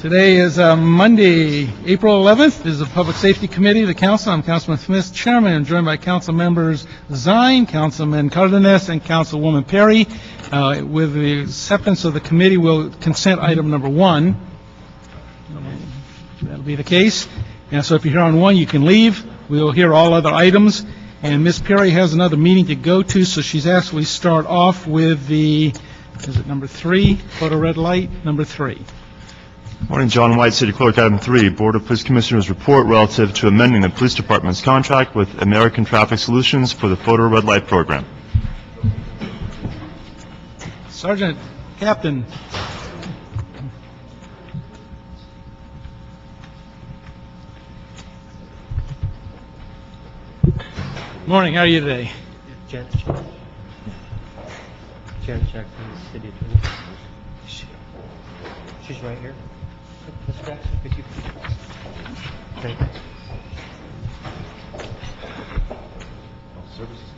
Today is Monday, April 11th. This is the Public Safety Committee of the Council. I'm Councilman Smith, Chairman. I'm joined by Council members Zine, Councilman Cardenas, and Councilwoman Perry. With the acceptance of the committee, we'll consent item number 1. That'll be the case. And so if you're here on 1, you can leave. We'll hear all other items. And Ms. Perry has another meeting to go to, so she's asked we start off with the, is it number 3? Photo red light, number 3. Morning, John White, City Clerk. Item 3, Board of Police Commissioners report relative to amending the Police Department's contract with American Traffic Solutions for the Photo Red Light Program. Sergeant, Captain. Morning, how are you today? Janet Jackson, City Attorney. She's right here. Ms. Jackson, could you please? Thank you. Services.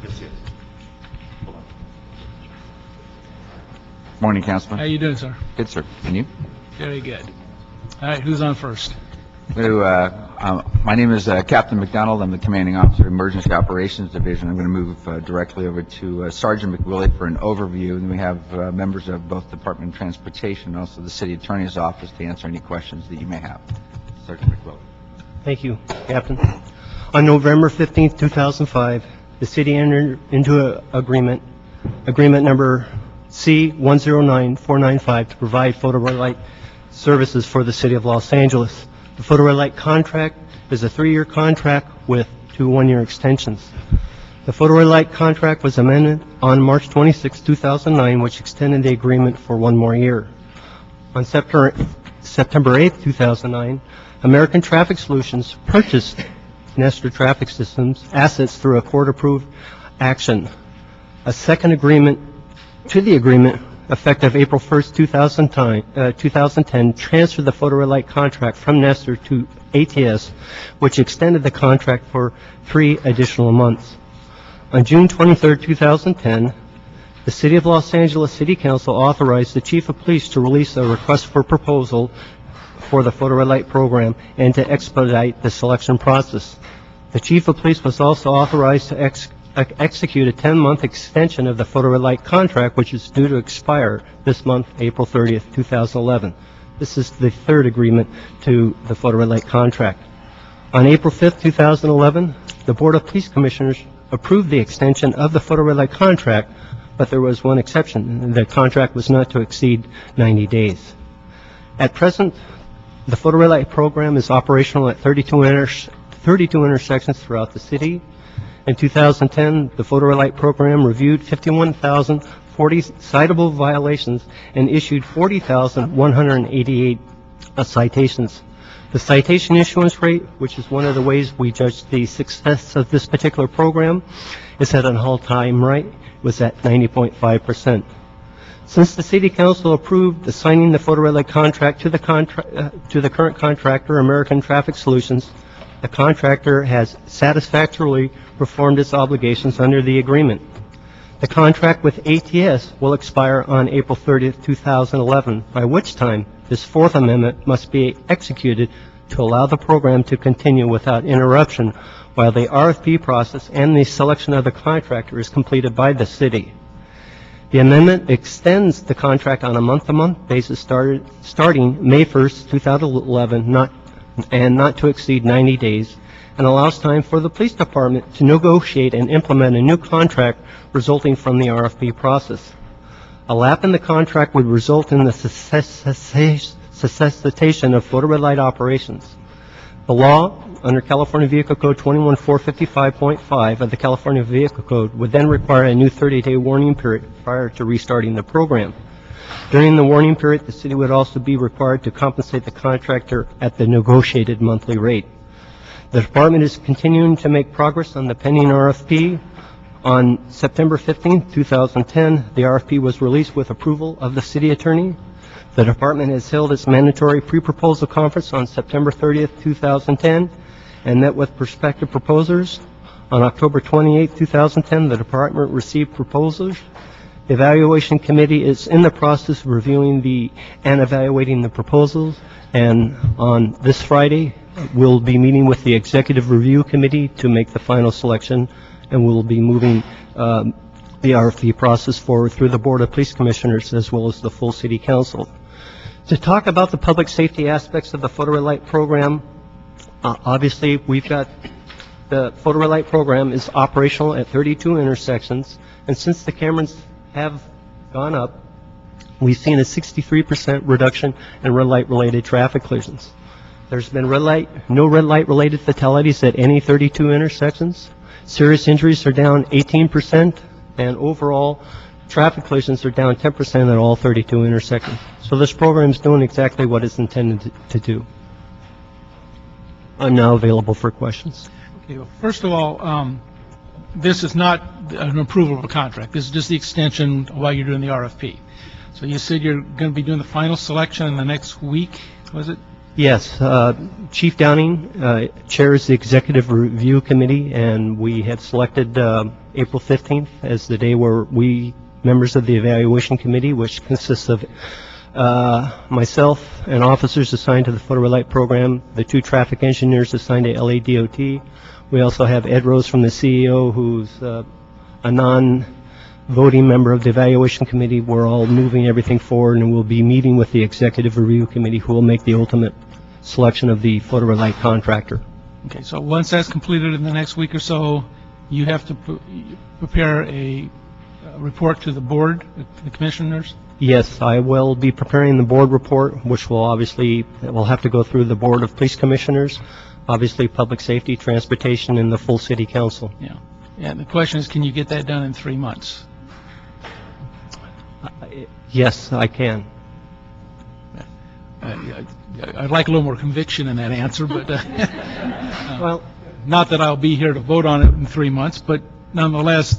Yes. Hold on. Morning, Councilman. How you doing, sir? Good, sir. And you? Very good. All right, who's on first? My name is Captain McDonald. I'm the Commanding Officer of Emergency Operations Division. I'm going to move directly over to Sergeant McWillie for an overview, and we have members of both Department of Transportation and also the City Attorney's Office to answer any questions that you may have. Sergeant McWillie. Thank you, Captain. On November 15th, 2005, the city entered into an agreement number C109495, to provide photo red light services for the City of Los Angeles. The photo red light contract is a 3-year contract with 2 1-year extensions. The photo red light contract was amended on March 26, 2009, which extended the agreement for 1 more year. On September 8, 2009, American Traffic Solutions purchased Nestor Traffic Systems assets through a court-approved action. A second agreement to the agreement, effective April 1st, 2010, transferred the photo red light contract from Nestor to ATS, which extended the contract for 3 additional months. On June 23rd, 2010, the City of Los Angeles City Council authorized the Chief of Police to release a request for proposal for the photo red light program and to expedite the selection process. The Chief of Police was also authorized to execute a 10-month extension of the photo red light contract, which is due to expire this month, April 30th, 2011. This is the 3rd agreement to the photo red light contract. On April 5th, 2011, the Board of Police Commissioners approved the extension of the photo red light contract, but there was one exception. The contract was not to exceed 90 days. At present, the photo red light program is operational at 32 intersections throughout the city. In 2010, the photo red light program reviewed 51,040 citable violations and issued 40,188 citations. The citation issuance rate, which is one of the ways we judge the success of this particular program, is at an all-time rate, was at 90.5%. Since the City Council approved assigning the photo red light contract to the current contractor, American Traffic Solutions, the contractor has satisfactorily performed its obligations under the agreement. The contract with ATS will expire on April 30th, 2011, by which time this 4th amendment must be executed to allow the program to continue without interruption while the RFP process and the selection of the contractor is completed by the city. The amendment extends the contract on a month-to-month basis starting May 1st, 2011, not to exceed 90 days, and allows time for the police department to negotiate and implement a new contract resulting from the RFP process. A lapse in the contract would result in the cessation of photo red light operations. The law, under California Vehicle Code 21455.5 of the California Vehicle Code, would then require a new 30-day warning period prior to restarting the program. During the warning period, the city would also be required to compensate the contractor at the negotiated monthly rate. The department is continuing to make progress on the pending RFP. On September 15, 2010, the RFP was released with approval of the city attorney. The department has held its mandatory pre-proposal conference on September 30th, 2010, and met with prospective proposers. On October 28, 2010, the department received proposals. The Evaluation Committee is in the process of reviewing and evaluating the proposals, and on this Friday, we'll be meeting with the Executive Review Committee to make the final selection, and we'll be moving the RFP process forward through the Board of Police Commissioners as well as the full City Council. To talk about the public safety aspects of the photo red light program, obviously we've got the photo red light program is operational at 32 intersections, and since the cameras have gone up, we've seen a 63% reduction in red light related traffic collisions. There's been no red light related fatalities at any 32 intersections. Serious injuries are down 18%, and overall traffic collisions are down 10% at all 32 intersections. So this program is doing exactly what it's intended to do. I'm now available for questions. Okay, well, first of all, this is not an approval of a contract. This is just the extension while you're doing the RFP. So you said you're going to be doing the final selection in the next week, was it? Yes, Chief Downing chairs the Executive Review Committee, and we have selected April 15th as the day where we, members of the Evaluation Committee, which consists of myself and officers assigned to the photo red light program, the 2 traffic engineers assigned to LADOT. We also have Ed Rose from the CEO, who's a non-voting member of the Evaluation Committee. We're all moving everything forward, and we'll be meeting with the Executive Review Committee, who will make the ultimate selection of the photo red light contractor. Okay, so once that's completed in the next week or so, you have to prepare a report to the board, the commissioners? Yes, I will be preparing the board report, which will have to go through the Board of Police Commissioners, obviously Public Safety, Transportation, and the full City Council. Yeah. And the question is, can you get that done in 3 months? Yes, I can. I'd like a little more conviction in that answer, but Well, not that I'll be here to vote on it in 3 months, but nonetheless,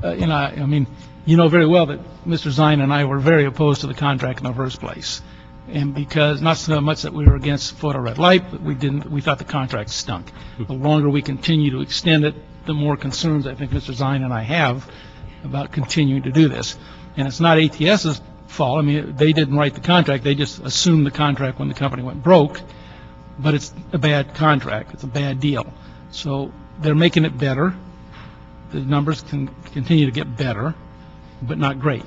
I mean, you know very well that Mr. Zine and I were very opposed to the contract in the first place. And because, not so much that we were against photo red light, but we thought the contract stunk. The longer we continue to extend it, the more concerns I think Mr. Zine and I have about continuing to do this. And it's not ATS's fault. I mean, they didn't write the contract. They just assumed the contract when the company went broke. But it's a bad contract. It's a bad deal. So they're making it better. The numbers can continue to get better, but not great.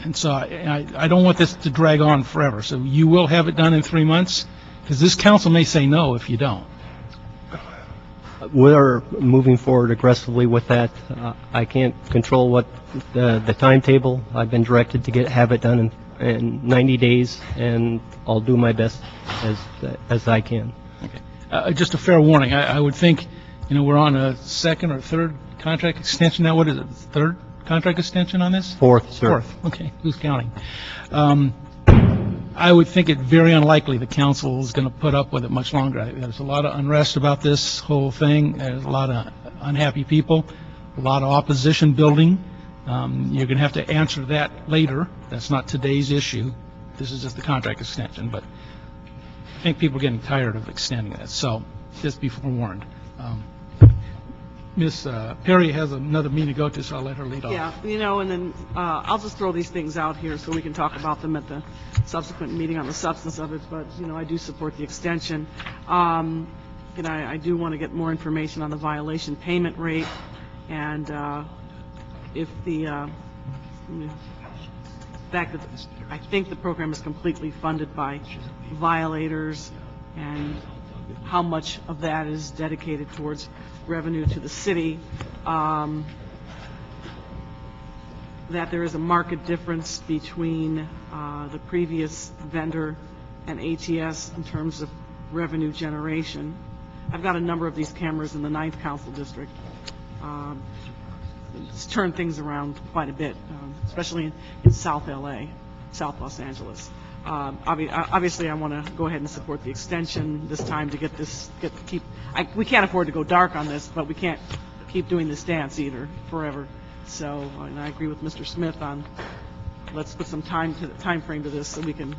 And so I don't want this to drag on forever. So you will have it done in 3 months? Because this council may say no if you don't. we're moving forward aggressively with that. I can't control what the timetable. I've been directed to have it done in 90 days, and I'll do my best as I can. Okay. Just a fair warning. I would think, we're on a second or third contract extension now. What is it? Third contract extension on this? Fourth, sir. Fourth. Okay. Who's counting? I would think it very unlikely the council is going to put up with it much longer. There's a lot of unrest about this whole thing. There's a lot of unhappy people, a lot of opposition building. You're going to have to answer that later. That's not today's issue. This is just the contract extension. But I think people are getting tired of extending this. So just be forewarned. Ms. Perry has another meeting to go to, so I'll let her lead off. Yeah, and then I'll just throw these things out here so we can talk about them at the subsequent meeting on the substance of it. But, I do support the extension. I do want to get more information on the violation payment rate, and if the fact that I think the program is completely funded by violators, and how much of that is dedicated towards revenue to the city, that there is a marked difference between the previous vendor and ATS in terms of revenue generation. I've got a number of these cameras in the 9th Council District. It's turned things around quite a bit, especially in South LA, South Los Angeles. Obviously, I want to go ahead and support the extension this time to we can't afford to go dark on this, but we can't keep doing this dance either forever. So, and I agree with Mr. Smith on let's put some time frame to this so we can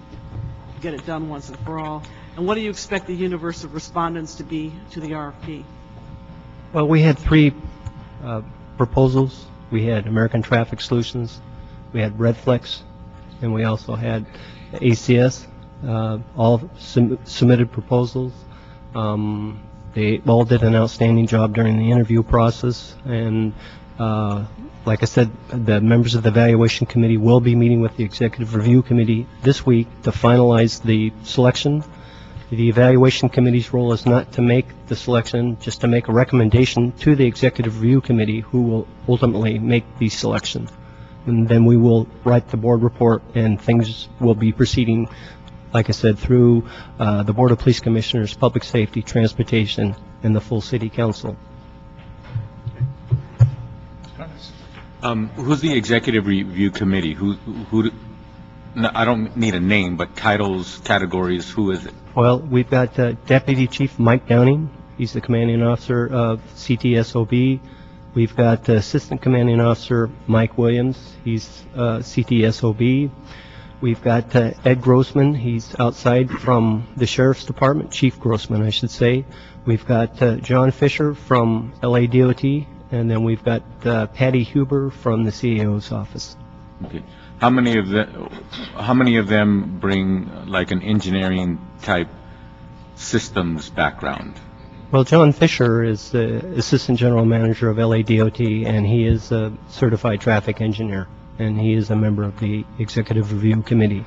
get it done once and for all. And what do you expect the universe of respondents to be to the RFP? Well, we had 3 proposals. We had American Traffic Solutions, we had Redflex, and we also had ACS. All submitted proposals. They all did an outstanding job during the interview process, and like I said, the members of the evaluation committee will be meeting with the executive review committee this week to finalize the selection. The evaluation committee's role is not to make the selection, just to make a recommendation to the executive review committee, who will ultimately make the selection. And then we will write the board report, and things will be proceeding, like I said, through the Board of Police Commissioners, Public Safety, Transportation, and the full City Council. Who's the executive review committee? No, I don't need a name, but titles, categories, who is it? Well, we've got Deputy Chief Mike Downing. He's the commanding officer of CTSOB. We've got Assistant Commanding Officer Mike Williams. He's CTSOB. We've got Ed Grossman. He's outside from the Sheriff's Department, Chief Grossman, I should say. We've got John Fisher from LADOT, and then we've got Patty Huber from the CAO's office. Okay. How many of them bring like an engineering type systems background? Well, John Fisher is the Assistant General Manager of LADOT, and he is a certified traffic engineer, and he is a member of the Executive Review Committee.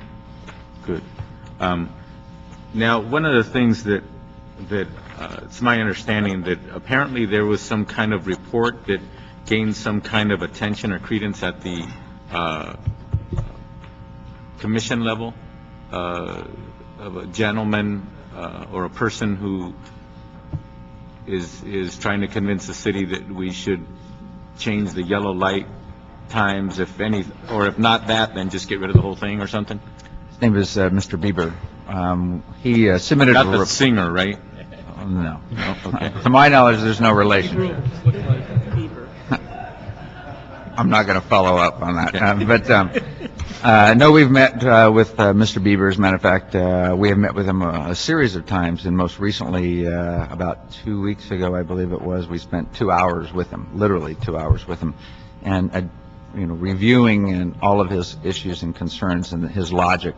Good. Now, one of the things that it's my understanding that apparently there was some kind of report that gained some kind of attention or credence at the commission level of a gentleman or a person who is trying to convince the city that we should change the yellow light times, if any, or if not that, then just get rid of the whole thing or something? His name is Mr. Bieber. He submitted Not the singer, right? No. No? Okay. To my knowledge, there's no relation. I'm not going to follow up on that. No, we've met with Mr. Bieber. As a matter of fact, we have met with him a series of times, and most recently, about 2 weeks ago, I believe it was, we spent 2 hours with him, literally 2 hours with him, and reviewing and all of his issues and concerns and his logic.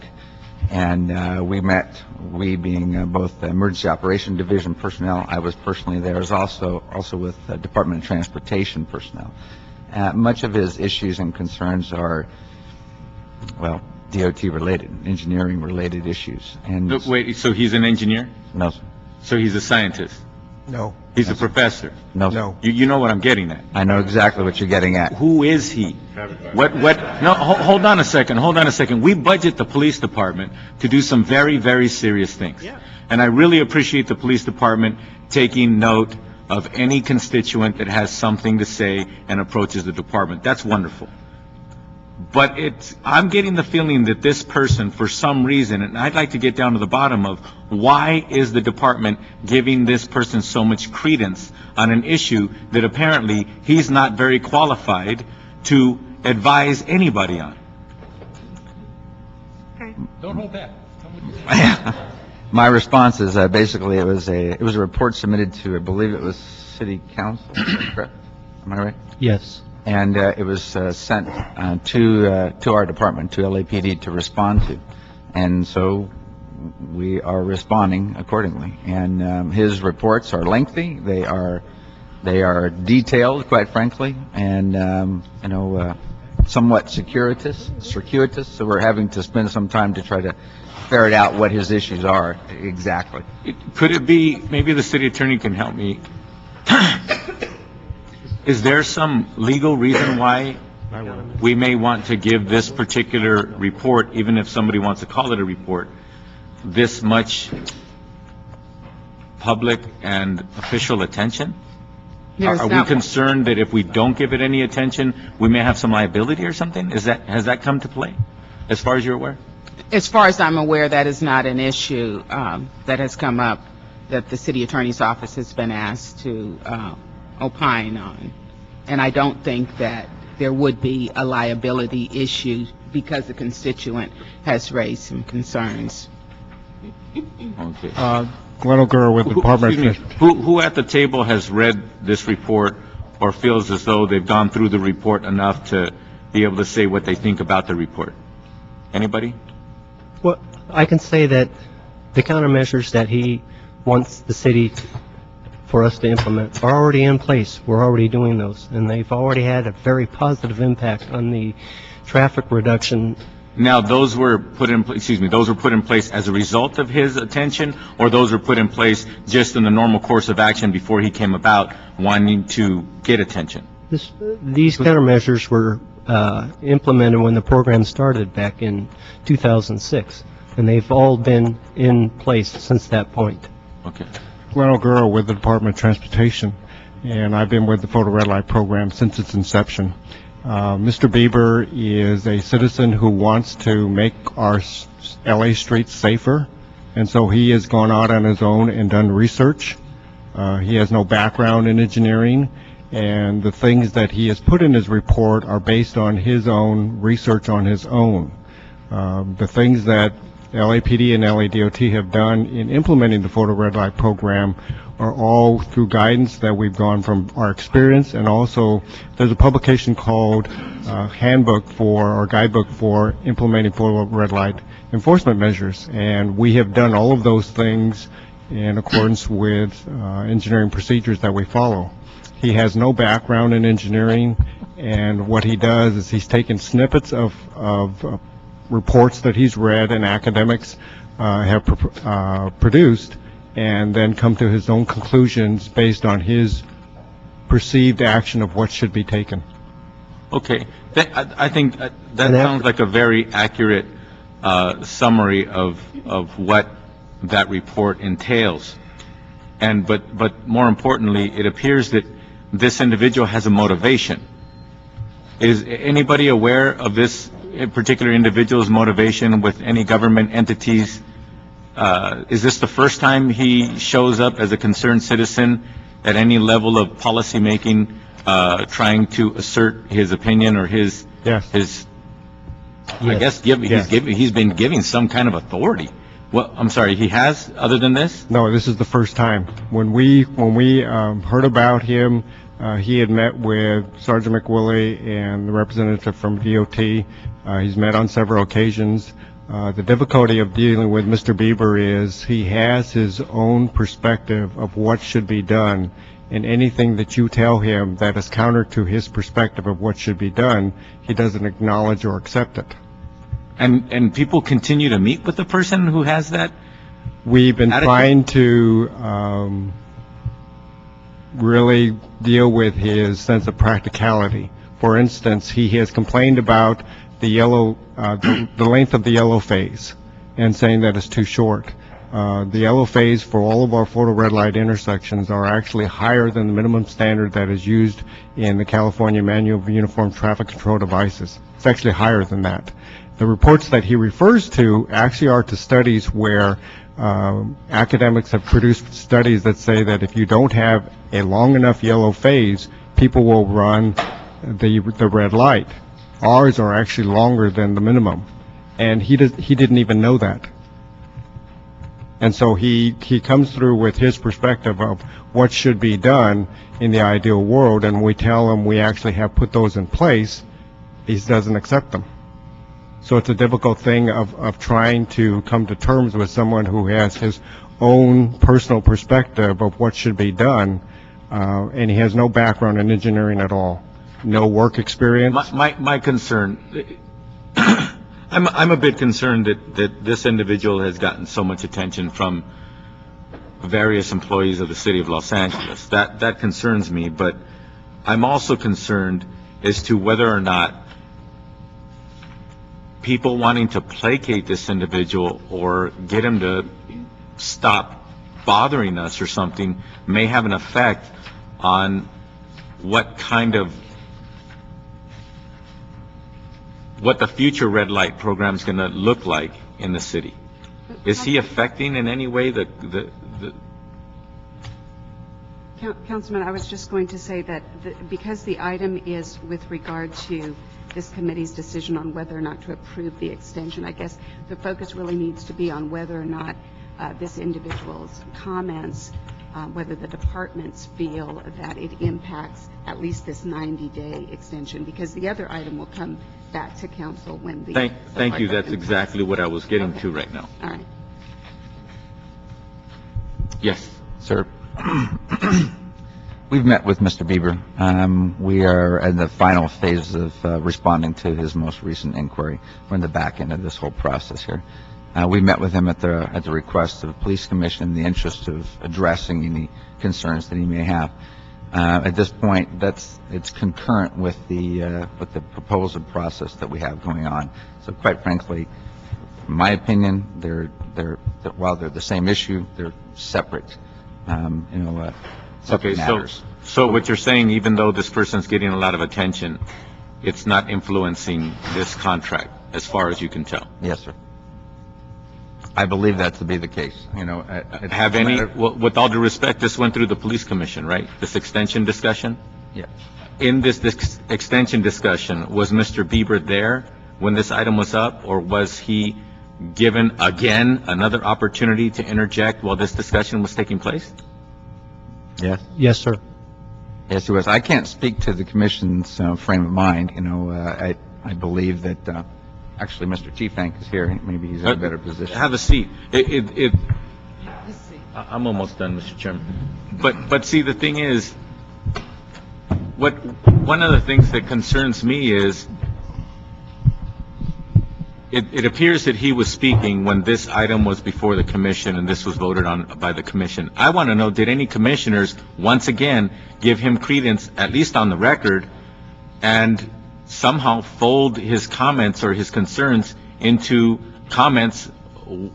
And we being both the Emergency Operation Division personnel, I was personally there, as also with Department of Transportation personnel. Much of his issues and concerns are, well, DOT-related, engineering-related issues. And Wait, so he's an engineer? no, sir. So he's a scientist? No. He's a professor? No, sir. No. You know what I'm getting at. I know exactly what you're getting at. Who is he? What, no, hold on a second. We budget the police department to do some very, very serious things. Yeah. And I really appreciate the police department taking note of any constituent that has something to say and approaches the department. That's wonderful. But I'm getting the feeling that this person, for some reason, and I'd like to get down to the bottom of why is the department giving this person so much credence on an issue that apparently he's not very qualified to advise anybody on. Don't hold back. Come with me. My response is basically it was a report submitted to, I believe it was City Council, correct? Am I right? Yes. And it was sent to our department, to LAPD, to respond to. And so we are responding accordingly. And his reports are lengthy. They are detailed, quite frankly, and somewhat circuitous. So we're having to spend some time to try to ferret out what his issues are exactly. Could it be, maybe the city attorney can help me, is there some legal reason why we may want to give this particular report, even if somebody wants to call it a report, this much public and official attention? Are we concerned that if we don't give it any attention, we may have some liability or something? Has that come to play, as far as you're aware? As far as I'm aware, that is not an issue that has come up that the city attorney's office has been asked to opine on. And I don't think that there would be a liability issue because the constituent has raised some concerns. Okay. Glenn O'Gara with the Department of Excuse me, who at the table has read this report or feels as though they've gone through the report enough to be able to say what they think about the report? Anybody? Well, I can say that the countermeasures that he wants the city for us to implement are already in place. We're already doing those, and they've already had a very positive impact on the traffic reduction. Now, those were put in, those were put in place as a result of his attention, or those were put in place just in the normal course of action before he came about wanting to get attention? These countermeasures were implemented when the program started back in 2006, and they've all been in place since that point. Okay. Glenn O'Gara with the Department of Transportation, and I've been with the photo red light program since its inception. Mr. Bieber is a citizen who wants to make our LA streets safer, and so he has gone out on his own and done research. He has no background in engineering, and the things that he has put in his report are based on his own research on his own. The things that LAPD and LADOT have done in implementing the photo red light program are all through guidance that we've gone from our experience, and also there's a publication called Handbook for, or Guidebook for Implementing Photo Red Light Enforcement Measures, and we have done all of those things in accordance with engineering procedures that we follow. He has no background in engineering, and what he does is he's taken snippets of reports that he's read and academics have produced, and then come to his own conclusions based on his perceived action of what should be taken. Okay. I think that sounds like a very accurate summary of what that report entails. But more importantly, it appears that this individual has a motivation. Is anybody aware of this particular individual's motivation with any government entities? Is this the first time he shows up as a concerned citizen at any level of policy making, trying to assert his opinion or his? Yes. I guess he's been giving some kind of authority. Well, I'm sorry, he has, other than this? No, this is the first time. When we heard about him, he had met with Sergeant McWillie and the representative from DOT. He's met on several occasions. The difficulty of dealing with Mr. Bieber is he has his own perspective of what should be done, and anything that you tell him that is counter to his perspective of what should be done, he doesn't acknowledge or accept it. And people continue to meet with the person who has that? We've been trying to really deal with his sense of practicality. For instance, he has complained about the yellow, the length of the yellow phase, and saying that it's too short. The yellow phase for all of our photo red light intersections are actually higher than the minimum standard that is used in the California Manual of Uniform Traffic Control Devices. It's actually higher than that. The reports that he refers to actually are to studies where academics have produced studies that say that if you don't have a long enough yellow phase, people will run the red light. Ours are actually longer than the minimum, and he didn't even know that. And so he comes through with his perspective of what should be done in the ideal world, and we tell him we actually have put those in place, he doesn't accept them. So it's a difficult thing of trying to come to terms with someone who has his own personal perspective of what should be done, and he has no background in engineering at all, no work experience. My concern, I'm a bit concerned that this individual has gotten so much attention from various employees of the city of Los Angeles. That concerns me, but I'm also concerned as to whether or not people wanting to placate this individual or get him to stop bothering us or something may have an effect on what the future red light program is going to look like in the city. Is he affecting in any way the Councilman, I was just going to say that because the item is with regard to this committee's decision on whether or not to approve the extension, I guess the focus really needs to be on whether or not this individual's comments whether the departments feel that it impacts at least this 90-day extension, because the other item will come back to council when the... Thank you. That's exactly what I was getting to right now. All right. Yes. Sir, we've met with Mr. Bieber. We are in the final phase of responding to his most recent inquiry. We're in the back end of this whole process here. We met with him at the request of the Police Commission in the interest of addressing any concerns that he may have. At this point, it's concurrent with the proposal process that we have going on. So, quite frankly, in my opinion, while they're the same issue, they're separate. Separate matters. So what you're saying, even though this person's getting a lot of attention, it's not influencing this contract, as far as you can tell? Yes, sir. I believe that to be the case. With all due respect, this went through the Police Commission, right? This extension discussion? Yeah. In this extension discussion, was Mr. Bieber there when this item was up, or was he given, again, another opportunity to interject while this discussion was taking place? Yes. Yes, sir. Yes, he was. I can't speak to the Commission's frame of mind. I believe that actually Mr. T-Fank is here. Maybe he's in a better position. Have a seat. I'm almost done, Mr. Chairman. But see, the thing is, one of the things that concerns me is it appears that he was speaking when this item was before the commission and this was voted on by the commission. I want to know, did any commissioners once again give him credence, at least on the record, and somehow fold his comments or his concerns into comments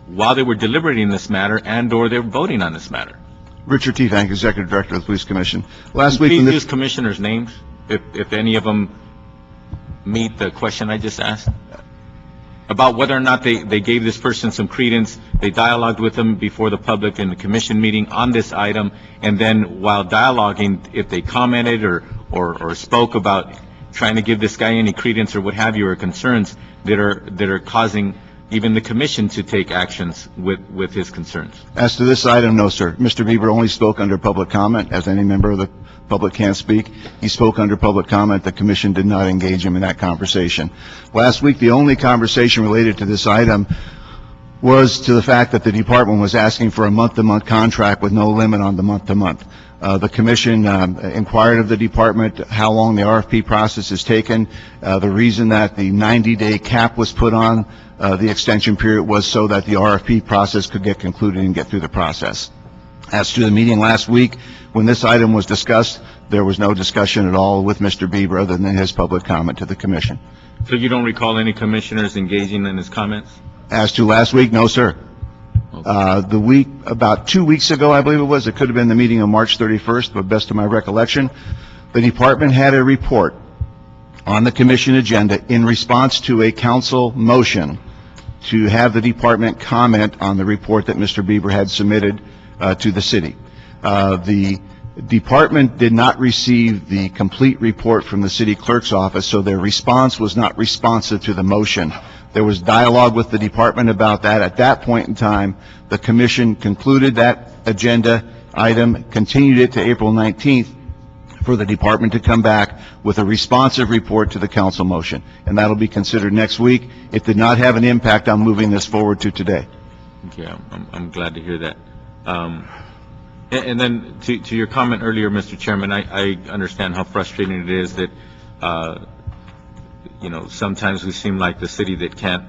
while they were deliberating this matter and or they were voting on this matter? Richard T. Fank, Executive Director of the Police Commission. Last week, week, please use commissioners' names, if any of them meet the question I just asked, about whether or not they gave this person some credence. They dialogued with them before the public in the commission meeting on this item, and then while dialoguing, if they commented or spoke about trying to give this guy any credence or what have you, or concerns that are causing even the commission to take actions with his concerns. As to this item, no, sir. Mr. Bieber only spoke under public comment, as any member of the public can't speak. He spoke under public comment. The commission did not engage him in that conversation. Last week, the only conversation related to this item was to the fact that the department was asking for a month-to-month contract with no limit on the month-to-month. The commission inquired of the department how long the RFP process has taken. The reason that the 90-day cap was put on the extension period was so that the RFP process could get concluded and get through the process. As to the meeting last week, when this item was discussed, there was no discussion at all with Mr. Bieber other than his public comment to the commission. So you don't recall any commissioners engaging in his comments? As to last week, no, sir. Okay. About 2 weeks ago, I believe it was, it could have been the meeting on March 31st, but best of my recollection, the department had a report on the commission agenda in response to a council motion to have the department comment on the report that Mr. Bieber had submitted to the city. The department did not receive the complete report from the city clerk's office, so their response was not responsive to the motion. There was dialogue with the department about that. At that point in time, the commission concluded that agenda item, continued it to April 19th for the department to come back with a responsive report to the council motion, and that'll be considered next week. It did not have an impact on moving this forward to today. Okay, I'm glad to hear that. And then to your comment earlier, Mr. Chairman, I understand how frustrating it is that sometimes we seem like the city that can't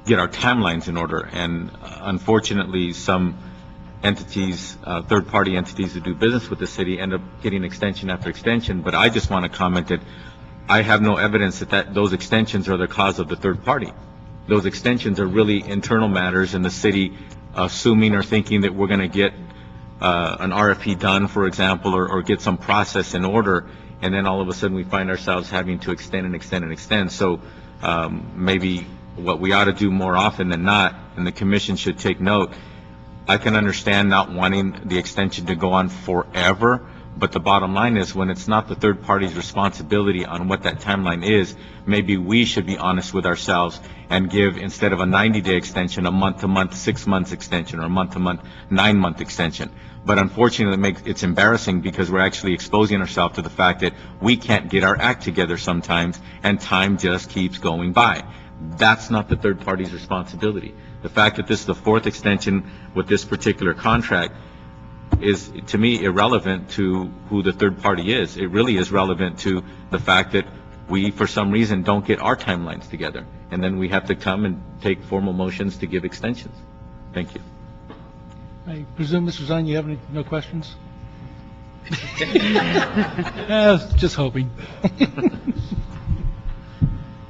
get our timelines in order, and unfortunately some entities, third-party entities that do business with the city end up getting extension after extension. But I just want to comment that I have no evidence that those extensions are the cause of the third party. Those extensions are really internal matters in the city, assuming or thinking that we're going to get an RFP done, for example, or get some process in order, and then all of a sudden we find ourselves having to extend and extend and extend. So maybe what we ought to do more often than not, and the commission should take note, I can understand not wanting the extension to go on forever, But the bottom line is, when it's not the third party's responsibility on what that timeline is, maybe we should be honest with ourselves and give, instead of a 90-day extension, a month-to-month, 6 months extension, or a month-to-month, 9-month extension. But unfortunately, it's embarrassing because we're actually exposing ourselves to the fact that we can't get our act together sometimes, and time just keeps going by. That's not the third party's responsibility. The fact that this is the 4th extension with this particular contract is, to me, irrelevant to who the third party is. It really is relevant to the fact that we, for some reason, don't get our timelines together, and then we have to come and take formal motions to give extensions. Thank you. I presume, Mr. Zine, you have no questions? Just hoping.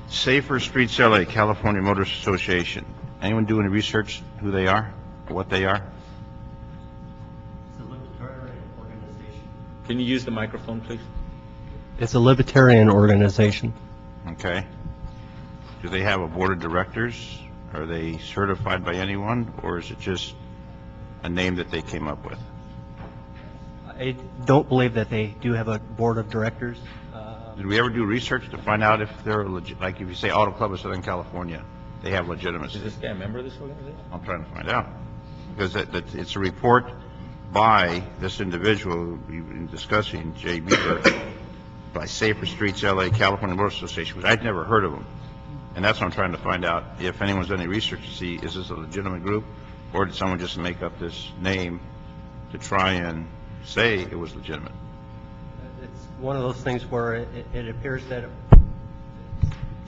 Safer Streets LA, California Motorists Association. Anyone do any research who they are, or what they are? Can you use the microphone, please? It's a libertarian organization. Okay. Do they have a board of directors? Are they certified by anyone, or is it just a name that they came up with? I don't believe that they do have a board of directors. Did we ever do research to find out if they're legit, like if you say Auto Club of Southern California, they have legitimacy? Is this guy a member of this organization? I'm trying to find out. Because it's a report by this individual we've been discussing, Jay Bieber, by Safer Streets LA, California Motorists Association, which I'd never heard of them. And that's what I'm trying to find out, if anyone's done any research to see, is this a legitimate group, or did someone just make up this name to try and say it was legitimate? It's one of those things where it appears that... Okay,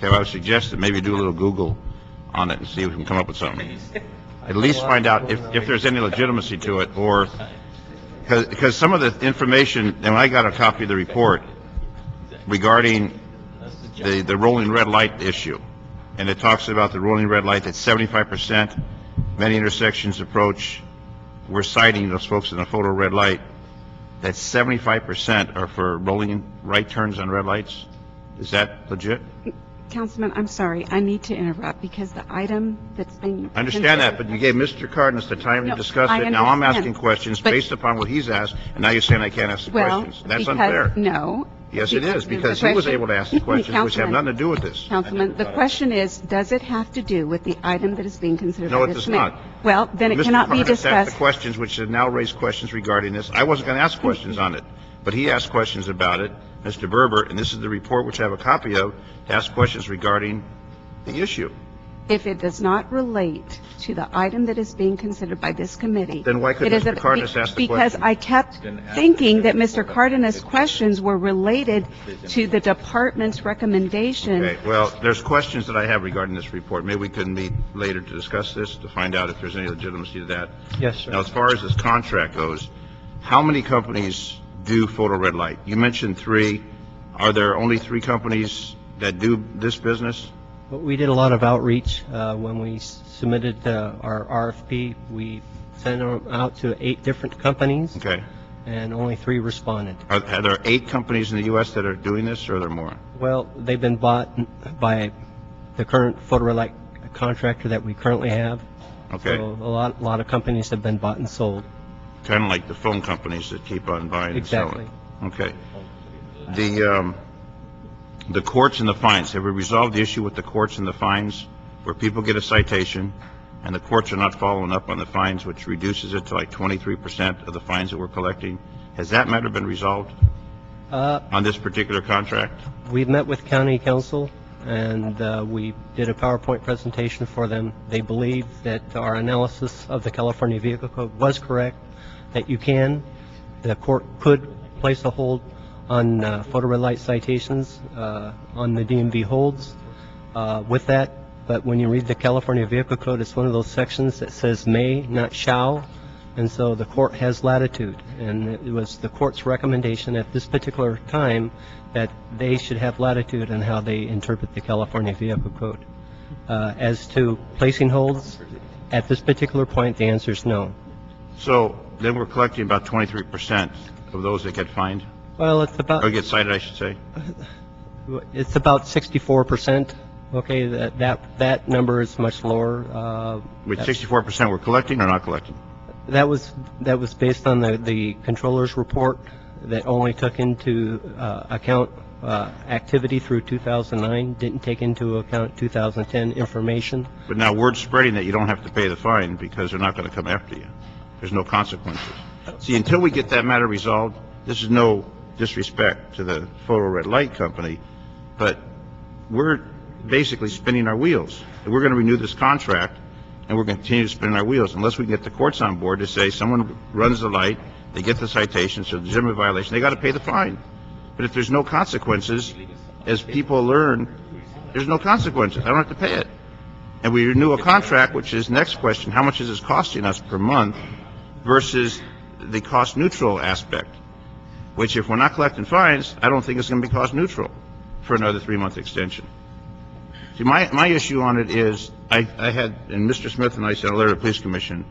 well, I would suggest that maybe do a little Google on it and see if we can come up with something. At least find out if there's any legitimacy to it, or... Because some of the information, and when I got a copy of the report regarding the rolling red light issue, and it talks about the rolling red light, that 75%, many intersections approach, we're citing those folks in the photo red light, that 75% are for rolling right turns on red lights. Is that legit? Councilman, I'm sorry, I need to interrupt because the item that's being... I understand that, but you gave Mr. Cardenas the time to discuss it. Now I'm asking questions based upon what he's asked, and now you're saying I can't ask the questions. That's unfair. No. Yes, it is, because he was able to ask the questions which have nothing to do with this. Councilman, the question is, does it have to do with the item that is being considered by this committee? No, it does not. Well, then it cannot be Mr. Cardenas asked discussed. the questions which have now raised questions regarding this. I wasn't going to ask questions on it, but he asked questions about it, Mr. Berber, and this is the report which I have a copy of, to ask questions regarding the issue. If it does not relate to the item that is being considered by this committee... Then why couldn't Mr. Cardenas ask the Because question? I kept thinking that Mr. Cardenas' questions were related to the department's recommendation. Okay, well, there's questions that I have regarding this report. Maybe we can meet later to discuss this, to find out if there's any legitimacy to that. Yes, sir. Now, as far as this contract goes, how many companies do photo red light? You mentioned 3. Are there only 3 companies that do this business? But we did a lot of outreach when we submitted our RFP. We sent them out to 8 different companies. Okay. And only 3 responded. Are there 8 companies in the U.S. that are doing this, or are there more? Well, they've been bought by the current photo red light contractor that we currently have. Okay. So a lot of companies have been bought and sold. Kind of like the phone companies that keep on buying and selling. Exactly. Okay. The courts and the fines, have we resolved the issue with the courts and the fines, where people get a citation and the courts are not following up on the fines, which reduces it to like 23% of the fines that we're collecting? Has that matter been resolved on this particular contract? We've met with county council, and we did a PowerPoint presentation for them. They believe that our analysis of the California Vehicle Code was correct, that the court could place a hold on photo red light citations on the DMV holds with that. But when you read the California Vehicle Code, it's one of those sections that says may, not shall. And so the court has latitude. And it was the court's recommendation at this particular time that they should have latitude in how they interpret the California Vehicle Code. As to placing holds, at this particular point, the answer is no. So then we're collecting about 23% of those that get fined? Well, it's about... Or get cited, I should say. It's about 64%. Okay, that number is much lower. With 64% we're collecting or not collecting? That was based on the controller's report, that only took into account activity through 2009, didn't take into account 2010 information. But now word's spreading that you don't have to pay the fine because they're not going to come after you. There's no consequences. See, until we get that matter resolved, this is no disrespect to the photo red light company, but we're basically spinning our wheels. We're going to renew this contract, and we're going to continue spinning our wheels unless we can get the courts on board to say someone runs the light, they get the citation, so there's a violation, they got to pay the fine. But if there's no consequences, as people learn, there's no consequences. I don't have to pay it. And we renew a contract, which is next question, how much is this costing us per month versus the cost neutral aspect, which if we're not collecting fines, I don't think it's going to be cost neutral for another 3-month extension. See, my issue on it is, I had, and Mr. Smith and I sent a letter to the Police Commission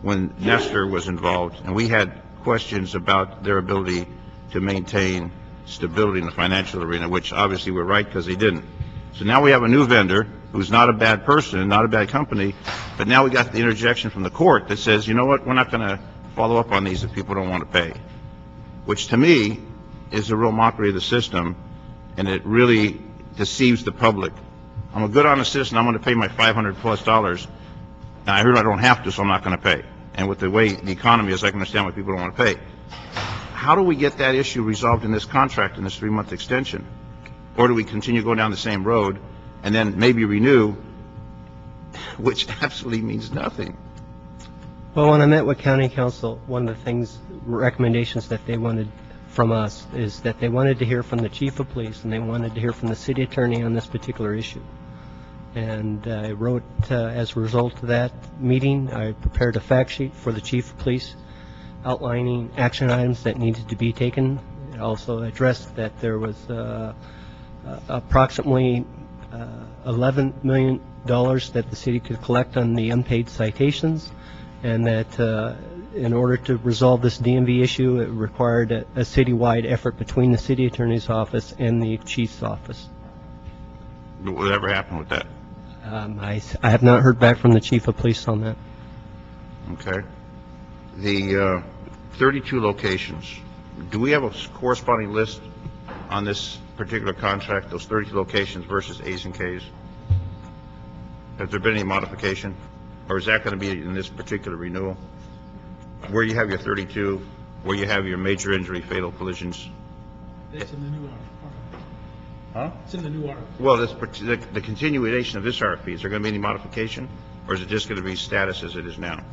when Nestor was involved, and we had questions about their ability to maintain stability in the financial arena, which obviously we're right because they didn't. So now we have a new vendor who's not a bad person, not a bad company, but now we got the interjection from the court that says, you know what, we're not going to follow up on these if people don't want to pay, which to me is a real mockery of the system, and it really deceives the public. I'm a good, honest citizen. I'm going to pay my $500+. Now, I heard I don't have to, so I'm not going to pay. And with the way the economy is, I can understand why people don't want to pay. How do we get that issue resolved in this contract, in this 3-month extension? Or do we continue going down the same road and then maybe renew, which absolutely means nothing? Well, when I met with County Council, one of the things, recommendations that they wanted from us is that they wanted to hear from the Chief of Police and they wanted to hear from the City Attorney on this particular issue. And I wrote, as a result of that meeting, I prepared a fact sheet for the Chief of Police outlining action items that needed to be taken. It also addressed that there was approximately $11 million that the city could collect on the unpaid citations, and that in order to resolve this DMV issue, it required a citywide effort between the City Attorney's Office and the Chief's Office. Whatever happened with that? I have not heard back from the Chief of Police on that. Okay. The 32 locations, do we have a corresponding list on this particular contract, those 32 locations versus A's and K's? Has there been any modification? Or is that going to be in this particular renewal? Where you have your 32, where you have your major injury fatal collisions? It's in the new RFP. Huh? It's in the new RFP. Well, the continuation of this RFP, is there going to be any modification? Or is it just going to be status as it is now?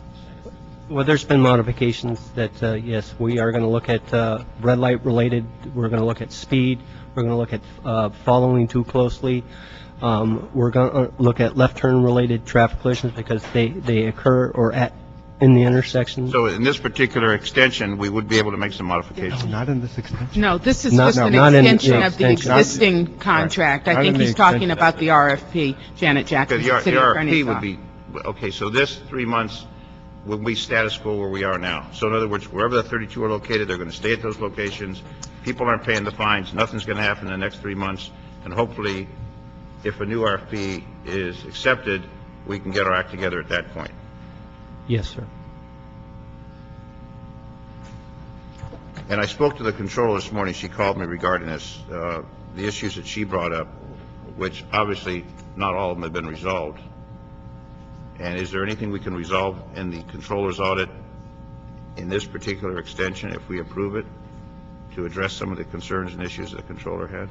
Well, there's been modifications that, yes, we are going to look at red light related, we're going to look at speed, we're going to look at following too closely, we're going to look at left turn related traffic collisions because they occur or in the intersection. So in this particular extension, we would be able to make some modifications? Not in this extension. No, this is Not- just no, an not in the extension of the extension. existing contract. I Not think in the he's talking extension. about the RFP, Janet Jackson, Because the City Attorney's RFP would Office. be, okay, so this 3 months would be status quo where we are now. So in other words, wherever the 32 are located, they're going to stay at those locations. People aren't paying the fines. Nothing's going to happen in the next 3 months. And hopefully, if a new RFP is accepted, we can get our act together at that point. Yes, sir. And I spoke to the controller this morning. She called me regarding this, the issues that she brought up, which obviously not all of them have been resolved. And is there anything we can resolve in the controller's audit in this particular extension, if we approve it, to address some of the concerns and issues the controller had?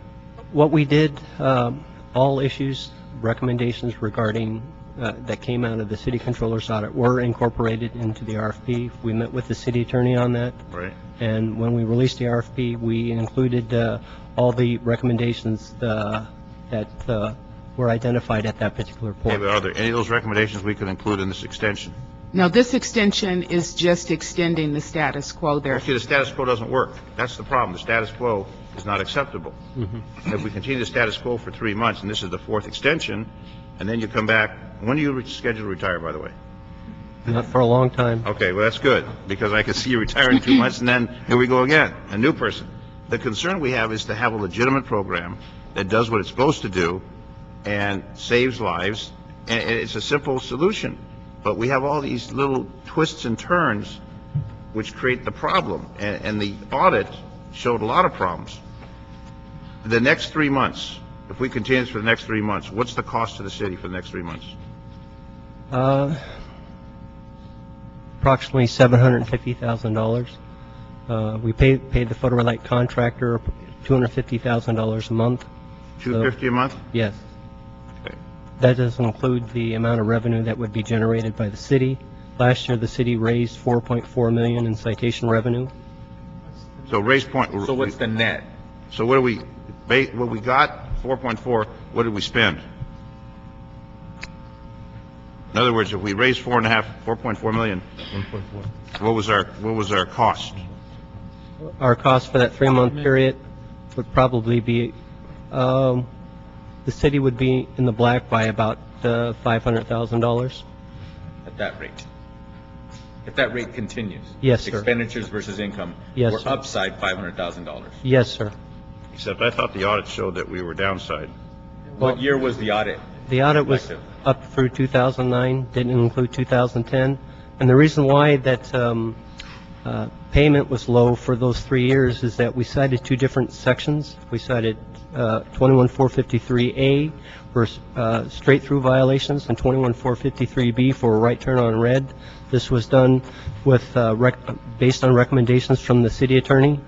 What we did, all issues, recommendations regarding, that came out of the city controller's audit were incorporated into the RFP. We met with the city attorney on that. Right. And when we released the RFP, we included all the recommendations that were identified at that particular Okay, point. but are there any of those recommendations we could include in this extension? No, this extension is just extending the status quo there. Okay, the status quo doesn't work. That's the problem. The status quo is not acceptable. Mm-hmm. If we continue the status quo for 3 months, and this is the 4th extension, and then you come back, when do you schedule to retire, by the way? Not for a long time. Okay, well, that's good, because I could see you retiring in 2 months, and then here we go again, a new person. The concern we have is to have a legitimate program that does what it's supposed to do and saves lives, and it's a simple solution. But we have all these little twists and turns which create the problem. And the audit showed a lot of problems. The next 3 months, if we continue this for the next 3 months, what's the cost to the city for the next 3 months? Approximately $750,000. We paid the photo red light contractor $250,000 a month. $250 a month? Yes. Okay. That doesn't include the amount of revenue that would be generated by the city. Last year, the city raised $4.4 million in citation revenue. So raise point. So what's the net? So what we got, 4.4, what did we spend? In other words, if we raised 4.4 million, what was our cost? Our cost for that 3-month period would probably be, the city would be in the black by about $500,000. At that rate? If that rate continues? Yes, sir. Expenditures versus income? Yes, We're sir. upside $500,000. Yes, sir. Except I thought the audit showed that we were downside. What year was the audit? The audit was Effective. up through 2009, didn't include 2010. And the reason why that payment was low for those 3 years is that we cited 2 different sections. We cited 21453A for straight-through violations and 21453B for a right turn on red. This was done with based on recommendations from the city attorney.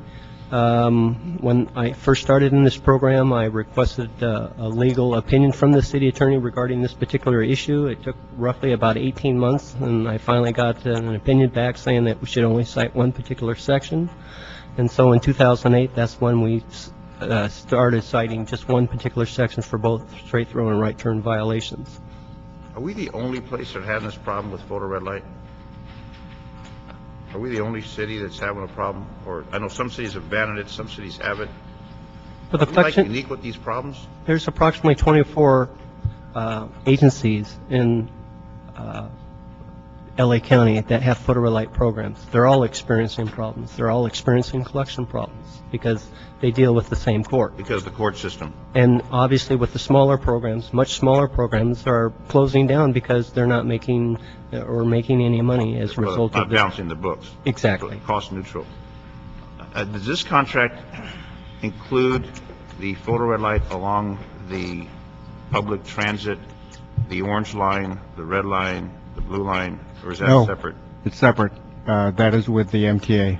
When I first started in this program, I requested a legal opinion from the city attorney regarding this particular issue. It took roughly about 18 months, and I finally got an opinion back saying that we should only cite one particular section. And so in 2008, that's when we started citing just one particular section for both straight-through and right-turn violations. Are we the only place that had this problem with photo red light? Are we the only city that's having a problem? Or I know some cities have banned it, some cities haven't. For the Are we like collection, unique with these problems? there's approximately 24 agencies in LA County that have photo red light programs. They're all experiencing problems. They're all experiencing collection problems because they deal with the same court. Because of the court system. And obviously with the smaller programs, much smaller programs are closing down because they're not making any money as a result Not of this. balancing the books. Exactly. Cost neutral. Does this contract include the photo red light along the public transit, the orange line, the red line, the blue line, or is that No. separate? It's separate. That is with the MTA.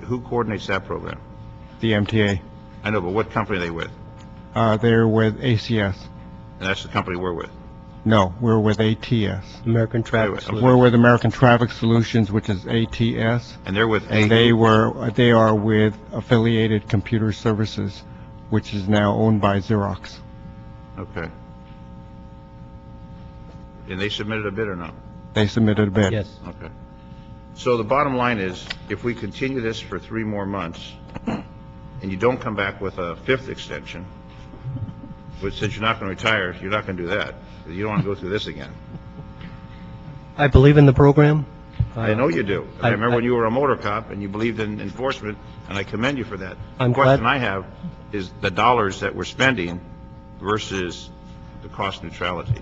Who coordinates that program? The MTA. I know, but what company are they with? They're with ACS. And that's the company we're with. No, we're with ATS. American Traffic Wait, Solutions. We're with American Traffic Solutions, which is ATS. And they're with And they are with Affiliated Computer Services, which is now owned by Xerox. Okay. And they submitted a bid or not? They submitted a bid. Yes. Okay. So the bottom line is, if we continue this for 3 more months, and you don't come back with a 5th extension, which since you're not going to retire, you're not going to do that. You don't want to go through this again. I believe in the program. I know you do. I I- remember when I- you were a motor cop and you believed in enforcement, and I commend you for that. I'm The question glad- I have is the dollars that we're spending versus the cost neutrality.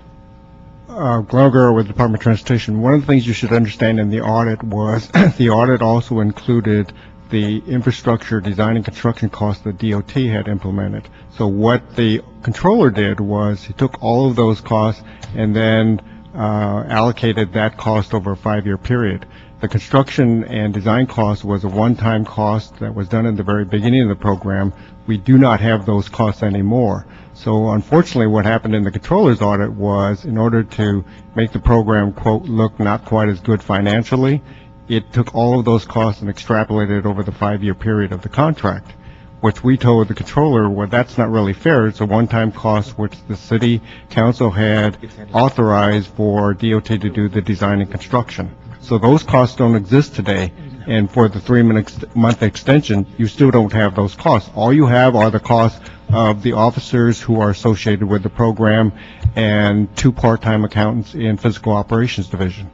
Glover with Department of Transportation. One of the things you should understand in the audit was the audit also included the infrastructure design and construction costs that DOT had implemented. So what the controller did was he took all of those costs and then allocated that cost over a 5-year period. The construction and design cost was a one-time cost that was done in the very beginning of the program. We do not have those costs anymore. So unfortunately, what happened in the controller's audit was, in order to make the program, quote, look not quite as good financially, it took all of those costs and extrapolated it over the 5-year period of the contract, which we told the controller, well, that's not really fair. It's a one-time cost which the city council had authorized for DOT to do the design and construction. So those costs don't exist today. And for the 3-month extension, you still don't have those costs. All you have are the costs of the officers who are associated with the program and 2 part-time accountants in Physical Operations Division.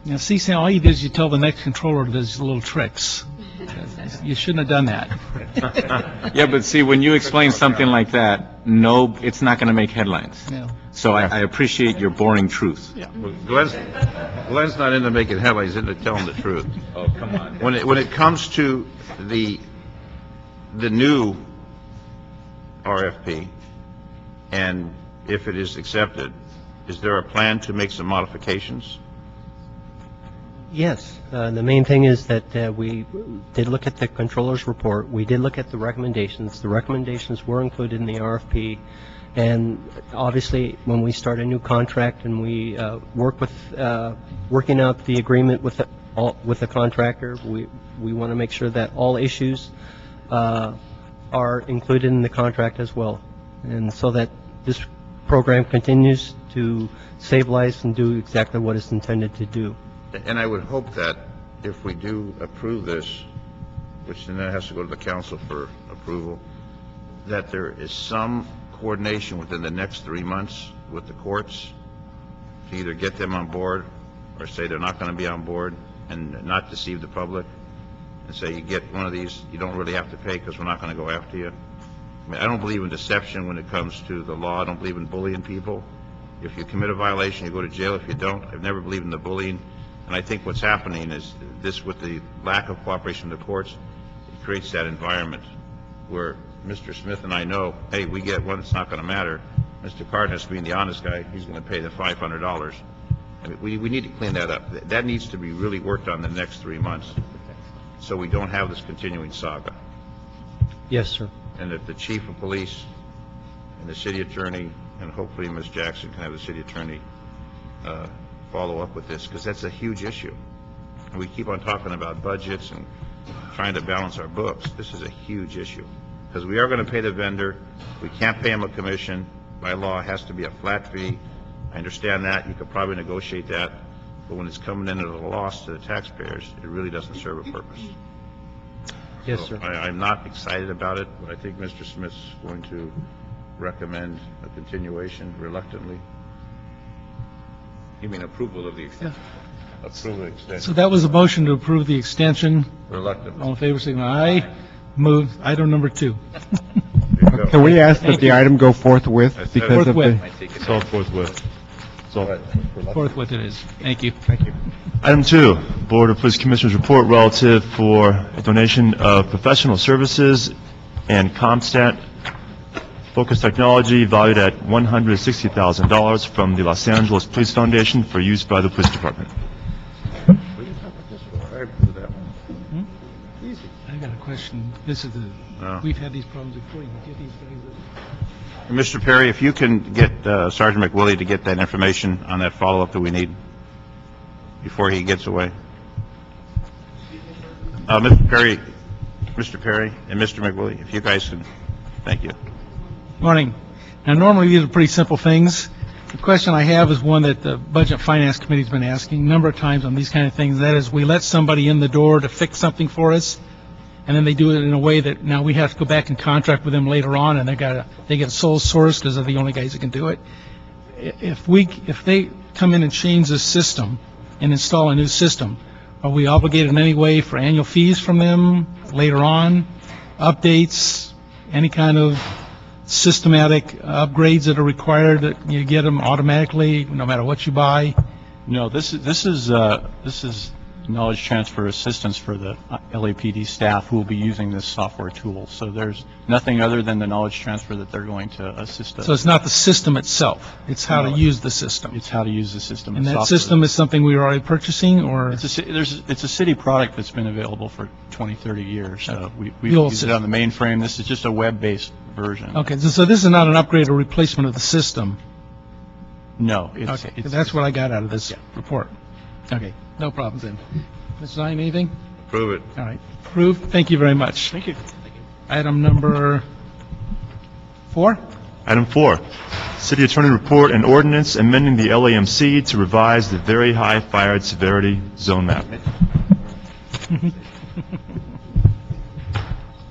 Now, see, Sam, all you did is you tell the next controller those little tricks. You shouldn't have done that. Yeah, but see, when you explain something like that, no, it's not going to make headlines. Yeah. So I appreciate your boring truth. Well, Glenn's not into making headlines, he's into telling the truth. Oh, come on. When it comes to the the new RFP, and if it is accepted, is there a plan to make some modifications? Yes, the main thing is that we did look at the controller's report. We did look at the recommendations. The recommendations were included in the RFP. And obviously, when we start a new contract and we working out the agreement with the contractor, we want to make sure that all issues are included in the contract as well, and so that this program continues to save lives and do exactly what it's intended to do. And I would hope that if we do approve this, which then has to go to the council for approval, that there is some coordination within the next 3 months with the courts to either get them on board or say they're not going to be on board, and not deceive the public and say, you get one of these, you don't really have to pay because we're not going to go after you. I mean, I don't believe in deception when it comes to the law. I don't believe in bullying people. If you commit a violation, you go to jail. If you don't, I've never believed in the bullying. And I think what's happening is this, with the lack of cooperation of the courts, it creates that environment where Mr. Smith and I know, hey, we get one, it's not going to matter. Mr. Cardenas, being the honest guy, he's going to pay the $500. I mean, we need to clean that up. That needs to be really worked on the next 3 months, so we don't have this continuing saga. Yes, sir. And that the chief of police and the city attorney, and hopefully Ms. Jackson can have the city attorney follow up with this, because that's a huge issue. And we keep on talking about budgets and trying to balance our books. This is a huge issue, because we are going to pay the vendor. We can't pay him a commission. By law, it has to be a flat fee. I understand that. You could probably negotiate that. But when it's coming in at a loss to the taxpayers, it really doesn't serve a purpose. Yes, So sir. I'm not excited about it, but I think Mr. Smith's going to recommend a continuation reluctantly. You mean approval of the extension? Approve the extension So that was a motion to approve the extension. reluctantly. All in favor, signify aye. Move item number 2. There you go. Can we ask that the item go forthwith I said because of forthwith. the... It's all forthwith. It's all. Forthwith it is. Thank you. Item 2, Board of Police Commissioners report relative for a donation of professional services and ComStat focused technology valued at $160,000 from the Los Angeles Police Foundation for use by the police department. I got a question. This is No. we've had these problems before. You get these guys. Mr. Perry, if you can get Sergeant McWillie to get that information on that follow-up that we need before he gets away. Mr. Perry and Mr. McWillie, if you guys can, thank you. Morning. Now, normally these are pretty simple things. The question I have is one that the Budget and Finance Committee's been asking a number of times on these kind of things. That is, we let somebody in the door to fix something for us, and then they do it in a way that now we have to go back and contract with them later on, and they get a sole source because they're the only guys that can do it. If they come in and change this system and install a new system, are we obligated in any way for annual fees from them later on, updates, any kind of systematic upgrades that are required that you get them automatically no matter what you buy? No, this is knowledge transfer assistance for the LAPD staff who will be using this software tool. So there's nothing other than the knowledge transfer that they're going to assist us. So it's not the system itself, it's how to use the system. It's how to use the system. And that software. system is something we were already purchasing, or? It's a city product that's been available for 20, 30 years. We've The old used it on the mainframe. This is just a web-based version. Okay, so this is not an upgrade or replacement of the system? No. Okay, that's what I got out of this report. Okay, no problems then. Ms. Zine, anything? Approve it. All right, approved. Thank you very much. Thank you. Item number 4? Item 4, City Attorney report and ordinance amending the LAMC to revise the very high fire severity zone map.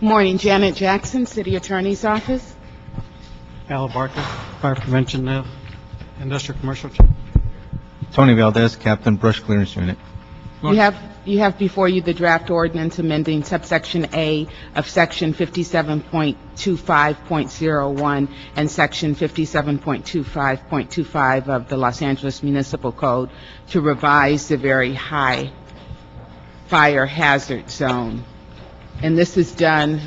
Morning, Janet Jackson, City Attorney's Office. Al Barker, Fire Prevention, Industrial Commercial. Tony Valdez, Captain, Brush Clearance Unit. You have before you the draft ordinance amending subsection A of section 57.25.01 and section 57.25.25 of the Los Angeles Municipal Code to revise the very high fire hazard zone. And this is done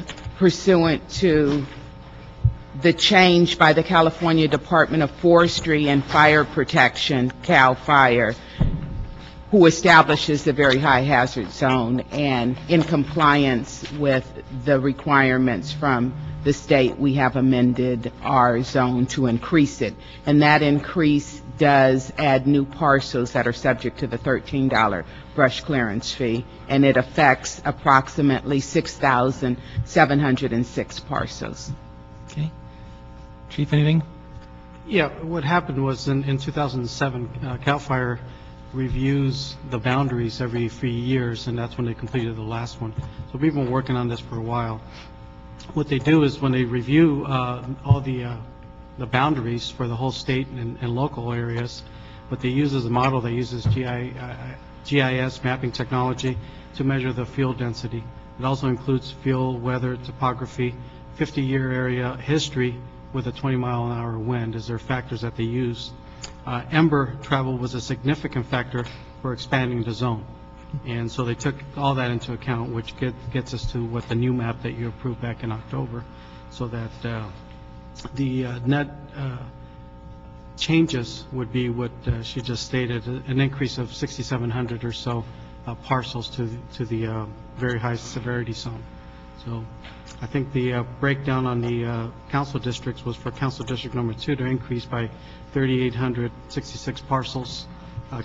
pursuant to the change by the California Department of Forestry and Fire Protection, CAL FIRE, who establishes the very high hazard zone, and in compliance with the requirements from the state, we have amended our zone to increase it. And that increase does add new parcels that are subject to the $13 brush clearance fee, and it affects approximately 6,706 parcels. Okay. Chief, anything? Yeah, what happened was in 2007, CAL FIRE reviews the boundaries every 3 years, and that's when they completed the last one. So we've been working on this for a while. What they do is when they review all the boundaries for the whole state and local areas, what they use as a model, they use GIS mapping technology to measure the field density. It also includes field, weather, topography, 50-year area history with a 20-mile-an-hour wind as their factors that they use. Ember travel was a significant factor for expanding the zone. And so they took all that into account, which gets us to what the new map that you approved back in October, so that the net changes would be what she just stated, an increase of 6,700 or so parcels to the very high severity zone. So I think the breakdown on the council districts was for council district number 2 to increase by 3,866 parcels,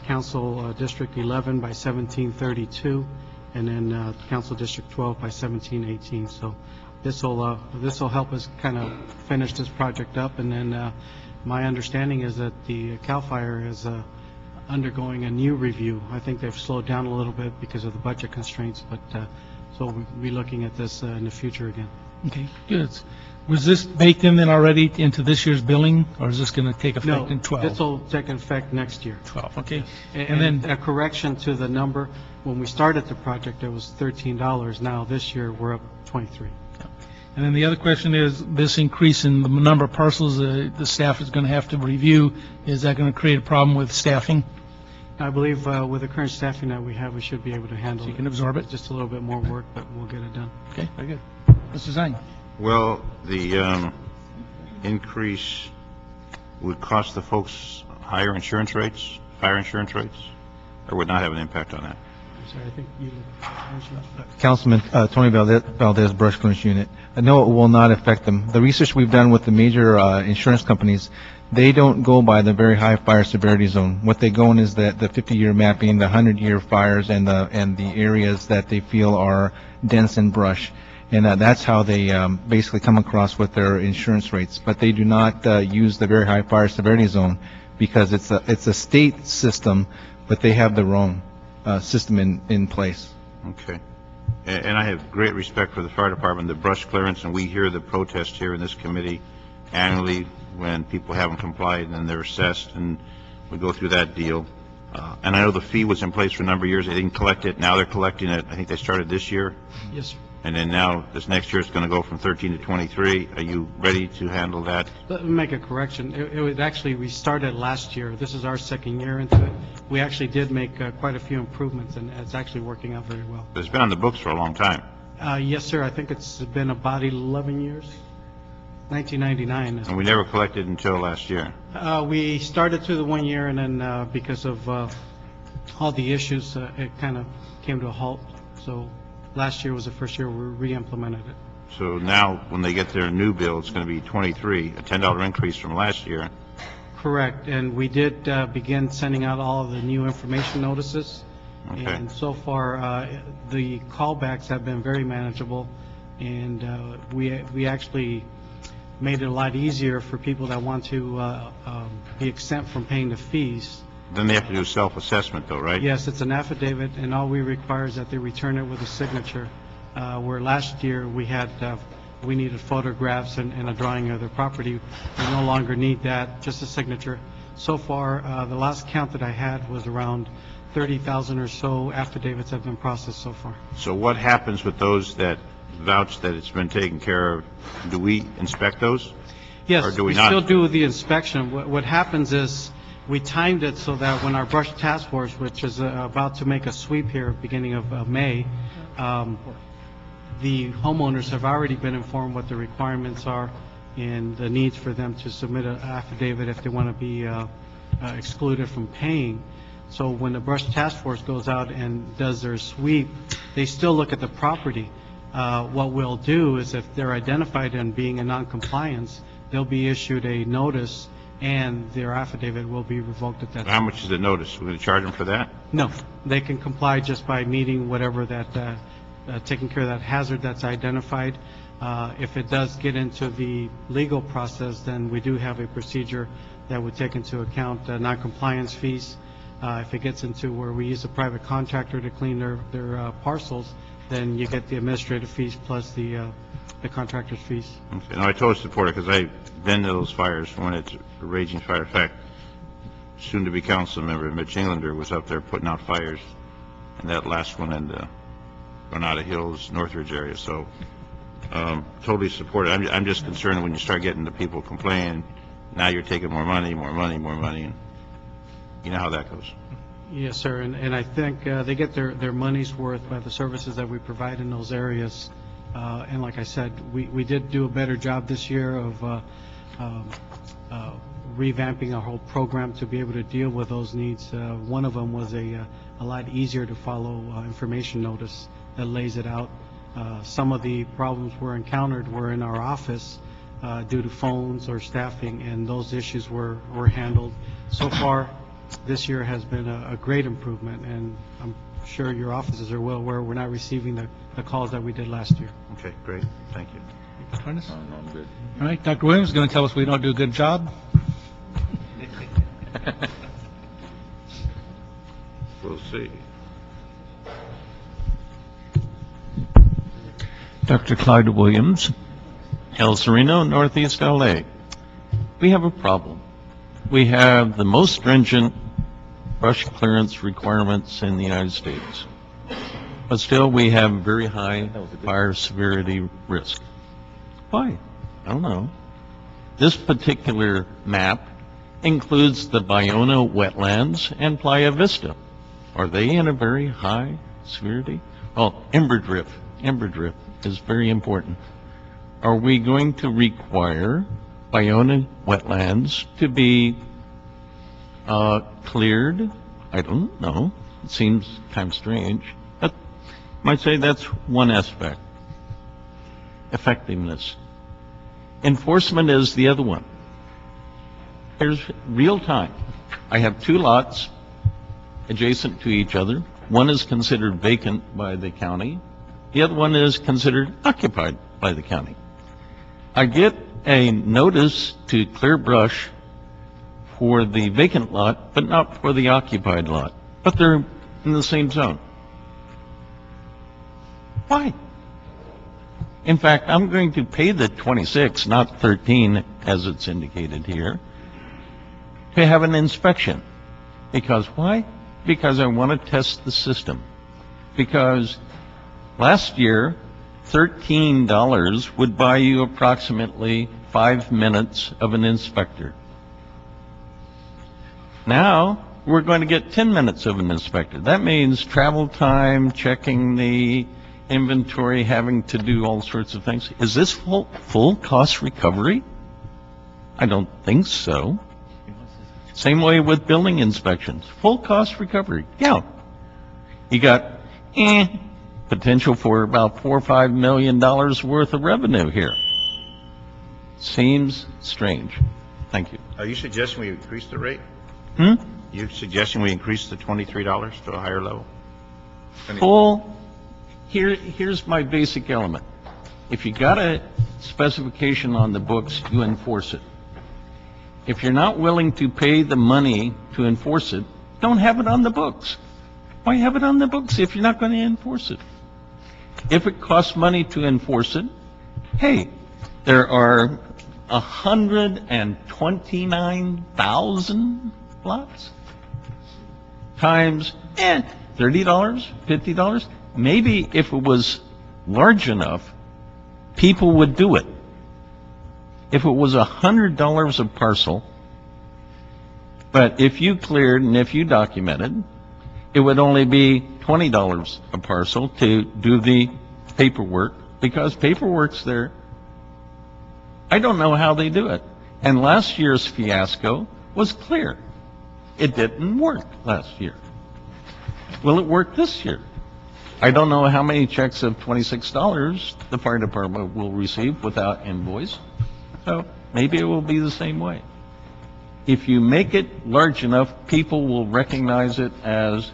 council district 11 by 1,732, and then council district 12 by 1,718. So this will help us kind of finish this project up, and then my understanding is that the CAL FIRE is undergoing a new review. I think they've slowed down a little bit because of the budget constraints, but so we'll be looking at this in the future again. Okay, good. Was this baked in then already into this year's billing, or is this going to take effect in 12? No, this will take effect next year. 12, okay. And then a correction to the number, when we started the project, it was $13. Now, this year, we're up 23. And then the other question is, this increase in the number of parcels the staff is going to have to review, is that going to create a problem with staffing? I believe with the current staffing that we have, we should be able to handle it. So you can absorb it? Just a little bit more work, but we'll get it done. Okay, very good. Mr. Zine? Well, the increase would cost the folks higher insurance rates, higher insurance rates, or would not have an impact on that? I'm sorry, I think you mentioned. Councilman Tony Valdez, Brush Clearance Unit. No, it will not affect them. The research we've done with the major insurance companies, they don't go by the very high fire severity zone. What they go in is the 50-year mapping, the 100-year fires, and the areas that they feel are dense in brush. And that's how they basically come across with their insurance rates. But they do not use the very high fire severity zone because it's a state system, but they have their own system in place. Okay. And I have great respect for the fire department, the brush clearance, and we hear the protest here in this committee annually when people haven't complied and they're assessed, and we go through that deal. And I know the fee was in place for a number of years. They didn't collect it. Now they're collecting it. I think they started this year. Yes, sir. And then now, this next year, it's going to go from 13 to 23. Are you ready to handle that? Let me make a correction. It was actually, we started last year. This is our second year into it. We actually did make quite a few improvements, and it's actually working out very well. But it's been on the books for a long time. Yes, sir. I think it's been about 11 years. 1999. And we never collected until last year. We started through the 1 year, and then because of all the issues, it kind of came to a halt. So last year was the first year we re-implemented it. So now, when they get their new bill, it's going to be 23, a $10 increase from last year. Correct. And we did begin sending out all of the new information notices. Okay. And so far, the callbacks have been very manageable. And we actually made it a lot easier for people that want to be exempt from paying the fees. Then they have to do self-assessment, though, right? Yes, it's an affidavit, and all we require is that they return it with a signature. Where last year we needed photographs and a drawing of their property. We no longer need that, just a signature. So far, the last count that I had was around 30,000 or so affidavits have been processed so far. So what happens with those that vouch that it's been taken care of? Do we inspect those? Yes, or do we we not? still do the inspection. What happens is we timed it so that when our brush task force, which is about to make a sweep here beginning of May, the homeowners have already been informed what the requirements are and the needs for them to submit an affidavit if they want to be excluded from paying. So when the brush task force goes out and does their sweep, they still look at the property. What we'll do is if they're identified in being in noncompliance, they'll be issued a notice and their affidavit will be revoked at that time. How much is the notice? We're going to charge them for that? No, they can comply just by meeting whatever that, taking care of that hazard that's identified. If it does get into the legal process, then we do have a procedure that would take into account noncompliance fees. If it gets into where we use a private contractor to clean their parcels, then you get the administrative fees plus the contractor's fees. Okay. No, I totally support it because I've been to those fires when it's a raging fire. In fact, soon-to-be council member Mitch Englander was up there putting out fires, and that last one in the Granada Hills, Northridge area. So totally support it. I'm just concerned when you start getting the people complaining, now you're taking more money, and you know how that goes. Yes, sir, and I think they get their money's worth by the services that we provide in those areas. And like I said, we did do a better job this year of revamping our whole program to be able to deal with those needs. One of them was a lot easier to follow information notice that lays it out. Some of the problems were encountered were in our office due to phones or staffing, and those issues were handled. So far, this year has been a great improvement, and I'm sure your offices are well aware we're not receiving the calls that we did last year. Okay, great. Thank you. I'm good. All right, Dr. Williams is going to tell us we don't do a good job. We'll see. Dr. Clyde Williams, El Sereno, Northeast LA. We have a problem. We have the most stringent brush clearance requirements in the United States, but still we have very high fire severity risk. Why? I don't know. This particular map includes the Bayona wetlands and Playa Vista. Are they in a very high severity? Well, ember drift is very important. Are we going to require Bayona wetlands to be cleared? I don't know. It seems kind of strange. But I might say that's one aspect. Effectiveness. Enforcement is the other one. Here's real time. I have two lots adjacent to each other. One is considered vacant by the county. The other one is considered occupied by the county. I get a notice to clear brush for the vacant lot, but not for the occupied lot. But they're in the same zone. Why? In fact, I'm going to pay the 26, not 13, as it's indicated here, to have an inspection. Because why? Because I want to test the system. Because last year, $13 would buy you approximately 5 minutes of an inspector. Now, we're going to get 10 minutes of an inspector. That means travel time, checking the inventory, having to do all sorts of things. Is this full cost recovery? I don't think so. Same way with building inspections. Full cost recovery. Yeah. You got potential for about $4 or $5 million worth of revenue here. Seems strange. Thank you. Are you suggesting we increase the rate? You suggesting we increase the $23 to a higher level? Full. Here's my basic element. If you got a specification on the books, you enforce it. If you're not willing to pay the money to enforce it, don't have it on the books. Why have it on the books if you're not going to enforce it? If it costs money to enforce it, hey, there are 129,000 lots times $30, $50. Maybe if it was large enough, people would do it. If it was $100 a parcel, but if you cleared and if you documented, it would only be $20 a parcel to do the paperwork because paperwork's there. I don't know how they do it. And last year's fiasco was clear. It didn't work last year. Will it work this year? I don't know how many checks of $26 the fire department will receive without invoice. So maybe it will be the same way. If you make it large enough, people will recognize it as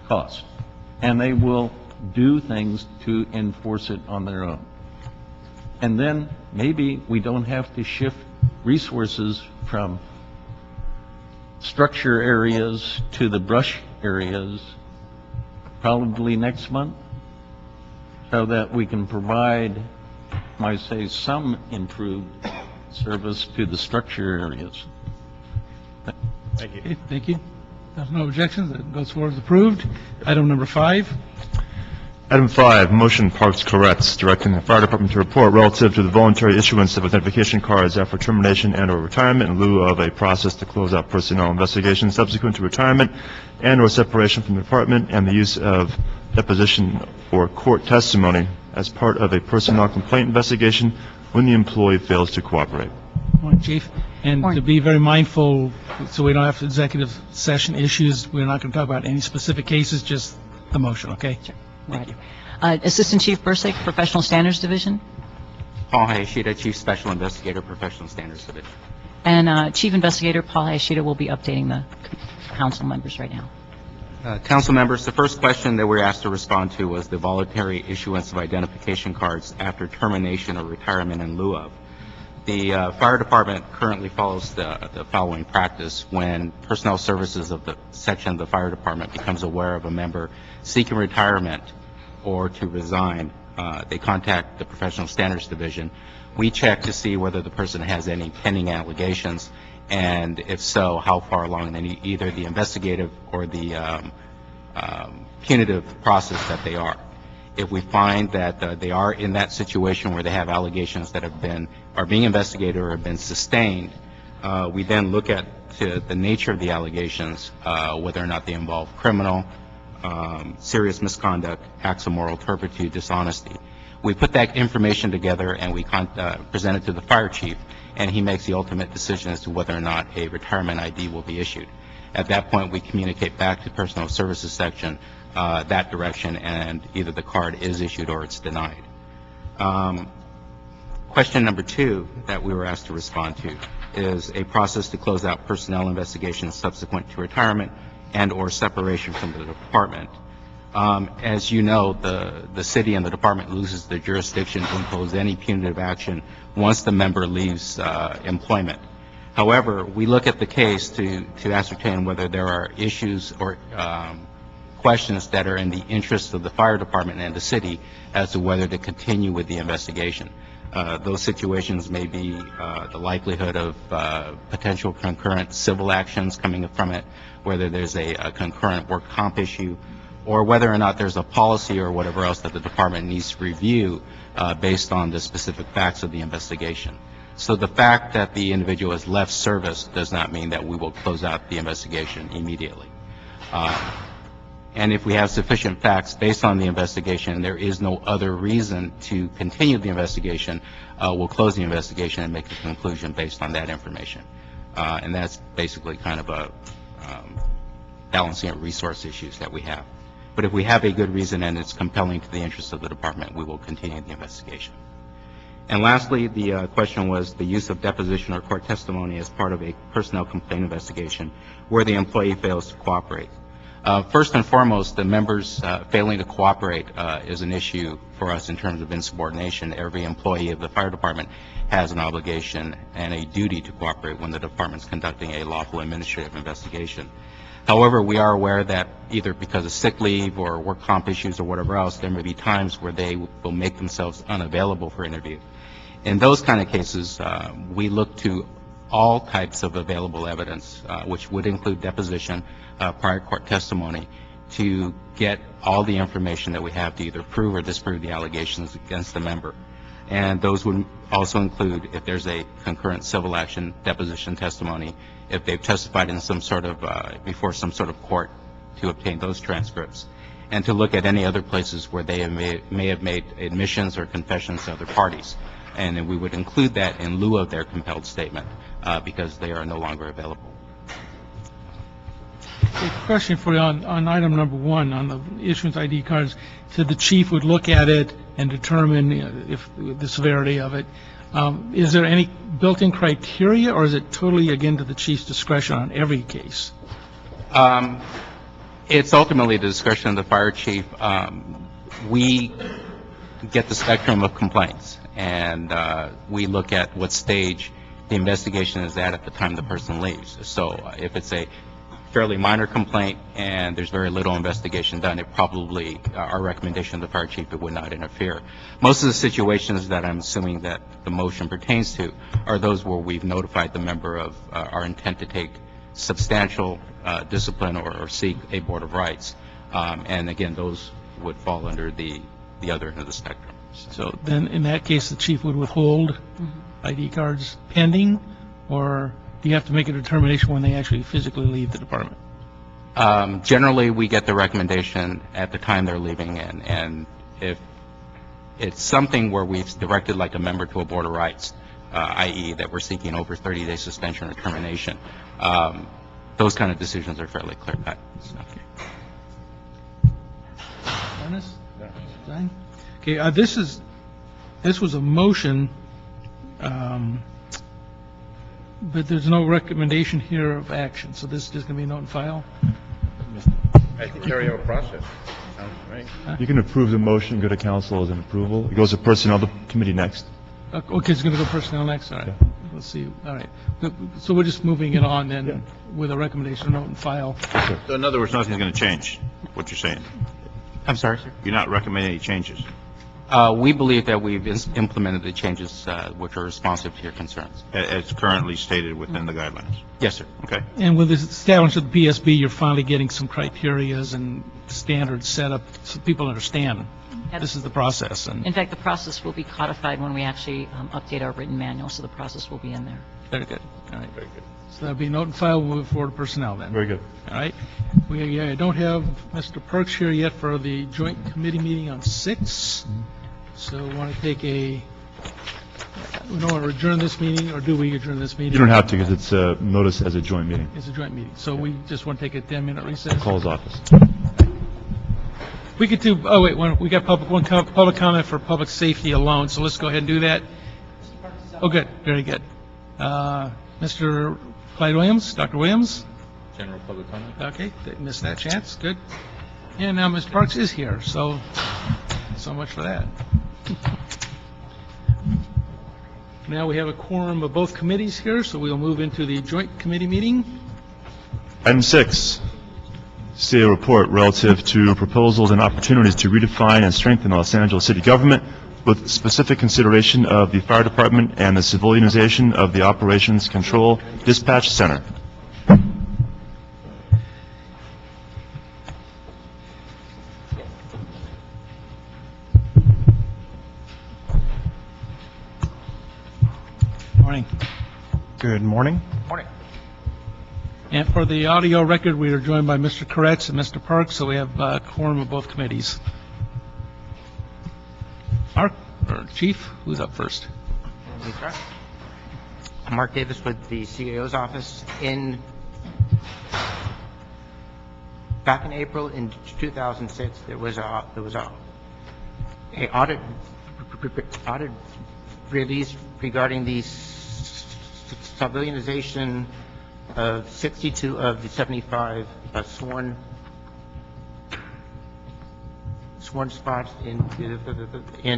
cost, and they will do things to enforce it on their own. And then maybe we don't have to shift resources from structure areas to the brush areas probably next month, so that we can provide, might say, some improved service to the structure areas. Thank you. Okay, thank you. There's no objections. That goes forward as approved. Item number 5. Item 5, motion Parks Corretts, directing the fire department to report relative to the voluntary issuance of identification cards after termination and/or retirement in lieu of a process to close out personnel investigations subsequent to retirement and/or separation from the department, and the use of deposition or court testimony as part of a personnel complaint investigation when the employee fails to cooperate. Morning, Chief. And to be very mindful, so we don't have executive session issues, we're not going to talk about any specific cases, just the motion, okay? Sure. Right. Assistant Chief Bursick, Professional Standards Division. Paul Hayashida, Chief Special Investigator, Professional Standards Division. And Chief Investigator Paul Hayashida will be updating the council members right now. Council members, the first question that we're asked to respond to was the voluntary issuance of identification cards after termination or retirement in lieu of. The fire department currently follows the following practice. When personnel services of the section of the fire department becomes aware of a member seeking retirement or to resign, they contact the Professional Standards Division. We check to see whether the person has any pending allegations, and if so, how far along in either the investigative or the punitive process that they are. If we find that they are in that situation where they have allegations that are being investigated or have been sustained, we then look at the nature of the allegations, whether or not they involve criminal, serious misconduct, acts of moral turpitude, dishonesty. We put that information together and we present it to the fire chief, and he makes the ultimate decision as to whether or not a retirement ID will be issued. At that point, we communicate back to Personnel Services Section that direction, and either the card is issued or it's denied. Question number 2 that we were asked to respond to is a process to close out personnel investigations subsequent to retirement and or separation from the department. As you know, the city and the department loses their jurisdiction to impose any punitive action once the member leaves employment. However, we look at the case to ascertain whether there are issues or questions that are in the interest of the fire department and the city as to whether to continue with the investigation. Those situations may be the likelihood of potential concurrent civil actions coming from it, whether there's a concurrent work comp issue, or whether or not there's a policy or whatever else that the department needs to review based on the specific facts of the investigation. So the fact that the individual has left service does not mean that we will close out the investigation immediately. And if we have sufficient facts based on the investigation and there is no other reason to continue the investigation, we'll close the investigation and make a conclusion based on that information. And that's basically kind of a balancing of resource issues that we have. But if we have a good reason and it's compelling to the interests of the department, we will continue the investigation. And lastly, the question was the use of deposition or court testimony as part of a personnel complaint investigation where the employee fails to cooperate. First and foremost, the members failing to cooperate is an issue for us in terms of insubordination. Every employee of the fire department has an obligation and a duty to cooperate when the department's conducting a lawful administrative investigation. However, we are aware that either because of sick leave or work comp issues or whatever else, there may be times where they will make themselves unavailable for interview. In those kind of cases, we look to all types of available evidence, which would include deposition, prior court testimony, to get all the information that we have to either prove or disprove the allegations against the member. And those would also include if there's a concurrent civil action deposition testimony, if they've testified in some sort of, before some sort of court to obtain those transcripts. and to look at any other places where they may have made admissions or confessions to other parties. And then we would include that in lieu of their compelled statement because they are no longer available. A question for you on item number 1, on the issuance ID cards. So the chief would look at it and determine if the severity of it. Is there any built-in criteria, or is it totally, again, to the chief's discretion on every case? It's ultimately the discretion of the fire chief. We get the spectrum of complaints, and we look at what stage the investigation is at the time the person leaves. So if it's a fairly minor complaint and there's very little investigation done, it probably, our recommendation to the fire chief, it would not interfere. Most of the situations that I'm assuming that the motion pertains to are those where we've notified the member of our intent to take substantial discipline or seek a board of rights. And again, those would fall under the other end of the spectrum. So then, in that case, the chief would withhold ID cards pending, or do you have to make a determination when they actually physically leave the department? Generally, we get the recommendation at the time they're leaving, and if it's something where we've directed like a member to a board of rights, i.e. that we're seeking over 30-day suspension or termination, those kind of decisions are fairly clear-cut. Ernest? Zine? Okay, this was a motion, but there's no recommendation here of action, so this is just going to be a note and file? As the carryover process. Sounds right. You can approve the motion, go to council as an approval. It goes to personnel committee next. Okay, it's going to go personnel next, all right. Yeah. Let's see, all right. So we're just moving it on then with a recommendation, note and file. So in other words, nothing's going to change, what you're saying. I'm sorry, sir? You're not recommending any changes. We believe that we've implemented the changes which are responsive to your concerns. As currently stated within the guidelines. Yes, sir. Okay. And with the establishment of the PSB, you're finally getting some criterias and standards set up so people understand this is the process. And In fact, the process will be codified when we actually update our written manual, so the process will be in there. Very good. All right. Very good. So that'll be note and file. We'll move forward to personnel then. Very good. All right. I don't have Mr. Perks here yet for the joint committee meeting on 6. So we want to take we don't want to adjourn this meeting, or do we adjourn this meeting? You don't have to, because it's noticed as a joint meeting. It's a joint meeting. So we just want to take a 10-minute recess? Call's office. We could do, we got public comment for public safety alone, so let's go ahead and do that. Oh, good, very good. Mr. Clyde Williams, Dr. Williams? General public comment? Okay, missed that chance, good. And now Mr. Parks is here, so much for that. Now we have a quorum of both committees here, so we'll move into the joint committee meeting. Item 6, see a report relative to proposals and opportunities to redefine and strengthen Los Angeles city government with specific consideration of the fire department and the civilianization of the Operations Control Dispatch Center. Morning. Good morning. Morning. And for the audio record, we are joined by Mr. Koretz and Mr. Parks, so we have a quorum of both committees. Mark, or Chief, who's up first? I'm Mark Davis with the CAO's office. Back in April in 2006, there was a audit release regarding the civilianization of 62 of the 75 sworn spots in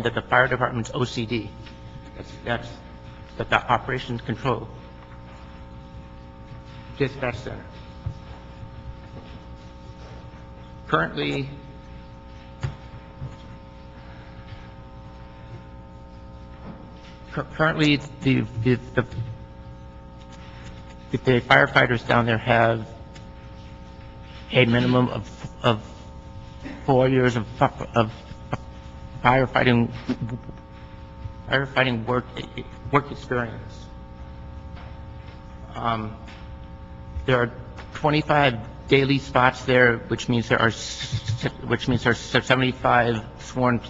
the fire department's OCD. That's the Operations Control Dispatch Center. Currently, the firefighters down there have a minimum of 4 years of firefighting work experience. There are 25 daily spots there, which means there are 75 sworn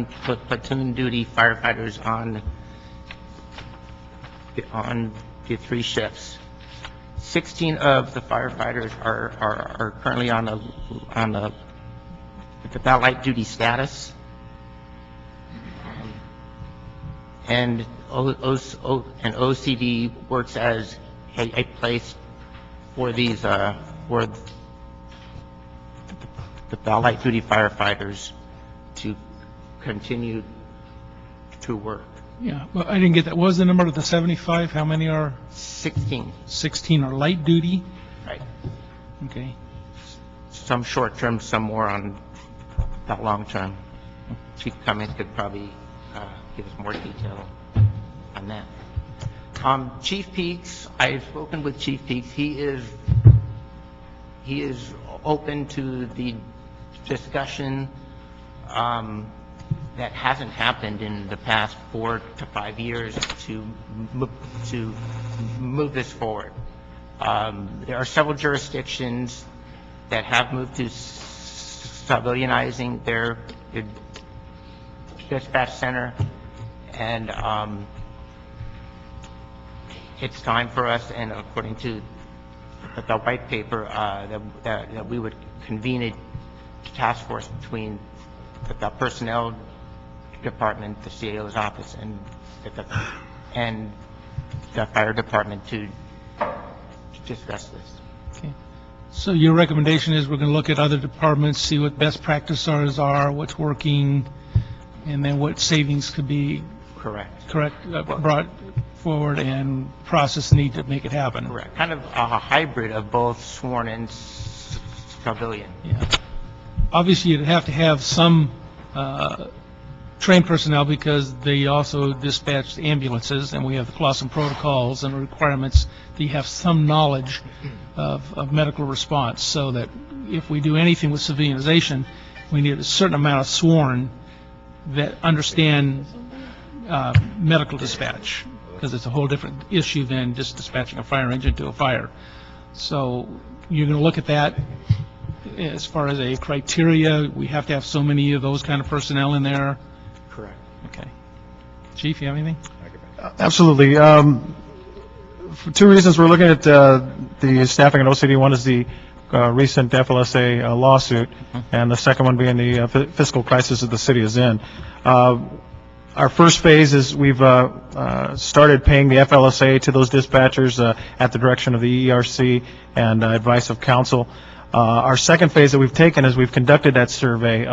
platoon duty firefighters on the 3 shifts. 16 of the firefighters are currently on the light duty status, and OCD works as a place for these for the light duty firefighters to continue to work. Yeah, well, I didn't get that. What was the number of the 75? How many are? 16. 16 are light duty? Right. Okay. Some short term, some more on that long term. Chief Cummings could probably give us more detail on that. Chief Peaks, I've spoken with Chief Peaks. He is open to the discussion that hasn't happened in the past 4 to 5 years to move this forward. There are several jurisdictions that have moved to civilianizing their dispatch center, and it's time for us, and according to the white paper, that we would convene a task force between the personnel department, the CAO's office, and the fire department to discuss this. Okay. So your recommendation is we're going to look at other departments, see what best practices are, what's working, and then what savings could be Correct. Brought forward and process need to make it happen. Correct. Kind of a hybrid of both sworn and civilian. Yeah. Obviously, you'd have to have some trained personnel because they also dispatch ambulances, and we have the Clausen protocols and requirements that you have some knowledge of medical response, so that if we do anything with civilianization, we need a certain amount of sworn that understand medical dispatch, because it's a whole different issue than just dispatching a fire engine to a fire. So you're going to look at that as far as a criteria. We have to have so many of those kind of personnel in there. Correct. Okay. Chief, you have anything? Absolutely. For 2 reasons, we're looking at the staffing at OCD. One is the recent FLSA lawsuit, and the second one being the fiscal crisis that the city is in. Our first phase is we've started paying the FLSA to those dispatchers at the direction of the ERC and advice of counsel. Our second phase that we've taken is we've conducted that survey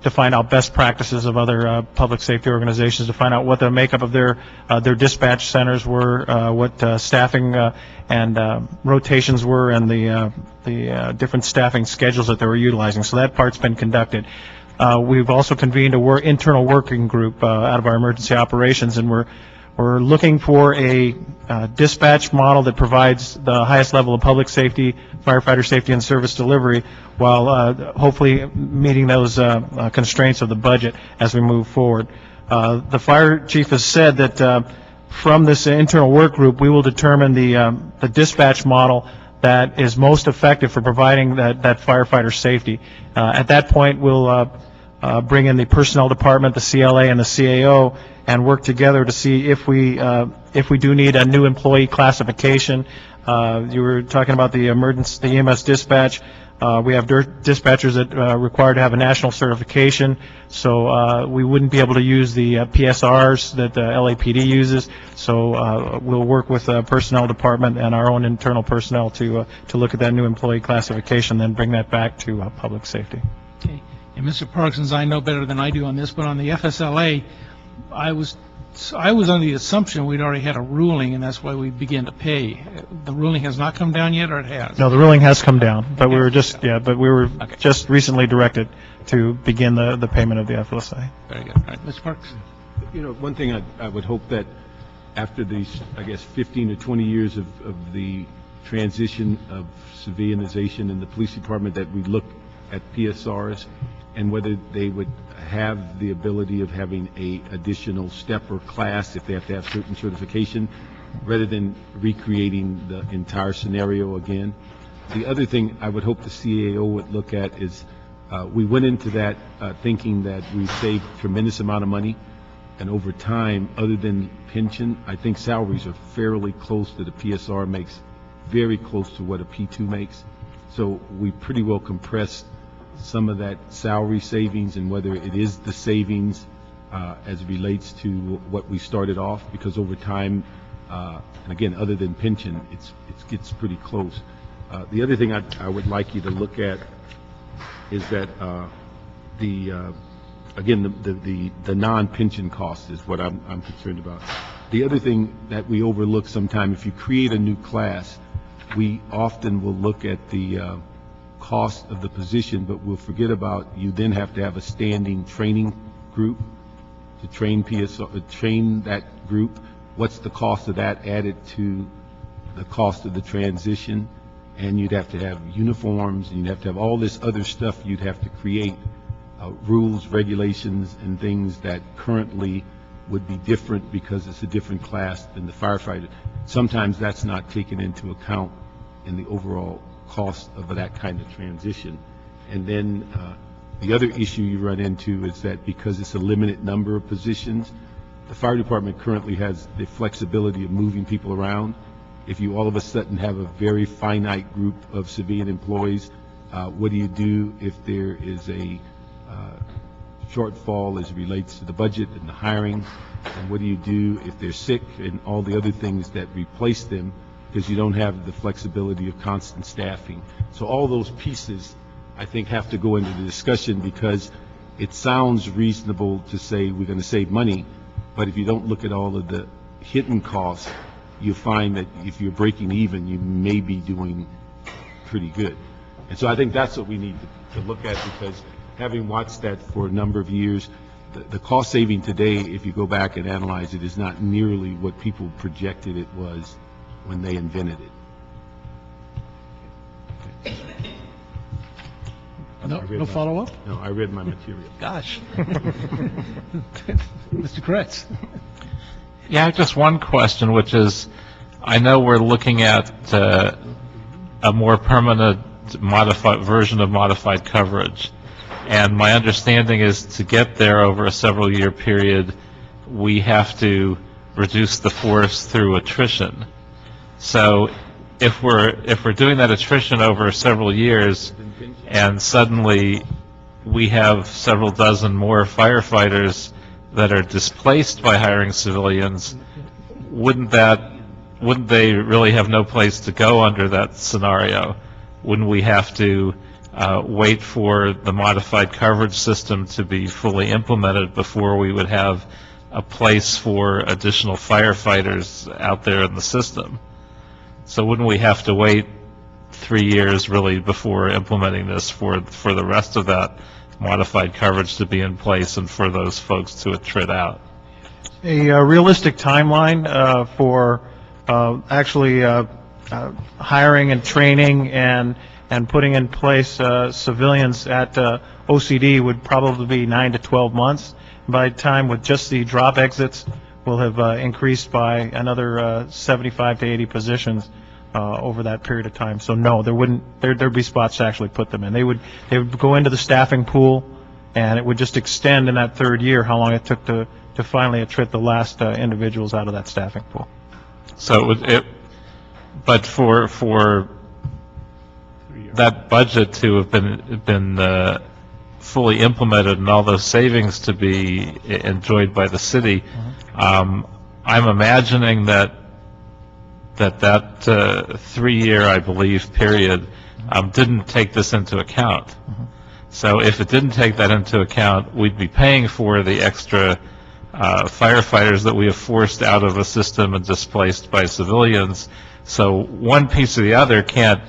to find out best practices of other public safety organizations, to find out what the makeup of their dispatch centers were, what staffing and rotations were, and the different staffing schedules that they were utilizing. So that part's been conducted. We've also convened a internal working group out of our emergency operations, and we're looking for a dispatch model that provides the highest level of public safety, firefighter safety, and service delivery, while hopefully meeting those constraints of the budget as we move forward. The fire chief has said that from this internal work group, we will determine the dispatch model that is most effective for providing that firefighter safety. At that point, we'll bring in the personnel department, the CLA, and the CAO, and work together to see if we do need a new employee classification. You were talking about the EMS dispatch. We have dispatchers that require to have a national certification, so we wouldn't be able to use the PSRs that the LAPD uses. So we'll work with the personnel department and our own internal personnel to look at that new employee classification, then bring that back to public safety. Okay. And Mr. Parkinson's, I know better than I do on this, but on the FSLA, I was under the assumption we'd already had a ruling, and that's why we began to pay. The ruling has not come down yet, or it has? No, the ruling has come down, but we were just recently directed to begin the payment of the FLSA. Very good. All right, Mr. Parks. You know, one thing I would hope that after these, I guess, 15 to 20 years of the transition of civilianization in the police department, that we look at PSRs and whether they would have the ability of having a additional step or class if they have to have certain certification, rather than recreating the entire scenario again. The other thing I would hope the CAO would look at is, we went into that thinking that we saved tremendous amount of money, and over time, other than pension, I think salaries are fairly close to the PSR makes, very close to what a P2 makes. So we pretty well compressed some of that salary savings, and whether it is the savings as it relates to what we started off, because over time, and again, other than pension, it gets pretty close. The other thing I would like you to look at is that the non-pension cost is what I'm concerned about. The other thing that we overlook sometime, if you create a new class, we often will look at the cost of the position, but we'll forget about you then have to have a standing training group to train train that group. What's the cost of that added to the cost of the transition? And you'd have to have uniforms, and you'd have to have all this other stuff you'd have to create, rules, regulations, and things that currently would be different because it's a different class than the firefighter. Sometimes that's not taken into account in the overall cost of that kind of transition. And then the other issue you run into is that because it's a limited number of positions, the fire department currently has the flexibility of moving people around. If you all of a sudden have a very finite group of civilian employees, what do you do if there is a shortfall as it relates to the budget and the hiring? And what do you do if they're sick and all the other things that replace them, because you don't have the flexibility of constant staffing? So all those pieces, I think, have to go into the discussion, because it sounds reasonable to say we're going to save money, but if you don't look at all of the hidden costs, you find that if you're breaking even, you may be doing pretty good. And so I think that's what we need to look at, because having watched that for a number of years, the cost saving today, if you go back and analyze it, is not nearly what people projected it was when they invented it. No follow-up? No, I read my material. Gosh. Mr. Kretz. Yeah, just one question, which is, I know we're looking at a more permanent modified version of modified coverage, and my understanding is to get there over a several-year period, we have to reduce the force through attrition. So if we're doing that attrition over several years, and suddenly we have several dozen more firefighters that are displaced by hiring civilians, wouldn't they really have no place to go under that scenario? Wouldn't we have to wait for the modified coverage system to be fully implemented before we would have a place for additional firefighters out there in the system? So wouldn't we have to wait 3 years really before implementing this for the rest of that modified coverage to be in place and for those folks to attrit out? A realistic timeline for actually hiring and training and putting in place civilians at OCD would probably be 9 to 12 months. By the time with just the drop exits, we'll have increased by another 75 to 80 positions over that period of time. So no, there'd be spots to actually put them in. They would go into the staffing pool, and it would just extend in that third year how long it took to finally attrit the last individuals out of that staffing pool. So but for that budget to have been fully implemented and all those savings to be enjoyed by the city, I'm imagining that 3-year, I believe, period didn't take this into account. So if it didn't take that into account, we'd be paying for the extra firefighters that we have forced out of a system and displaced by civilians. So one piece or the other can't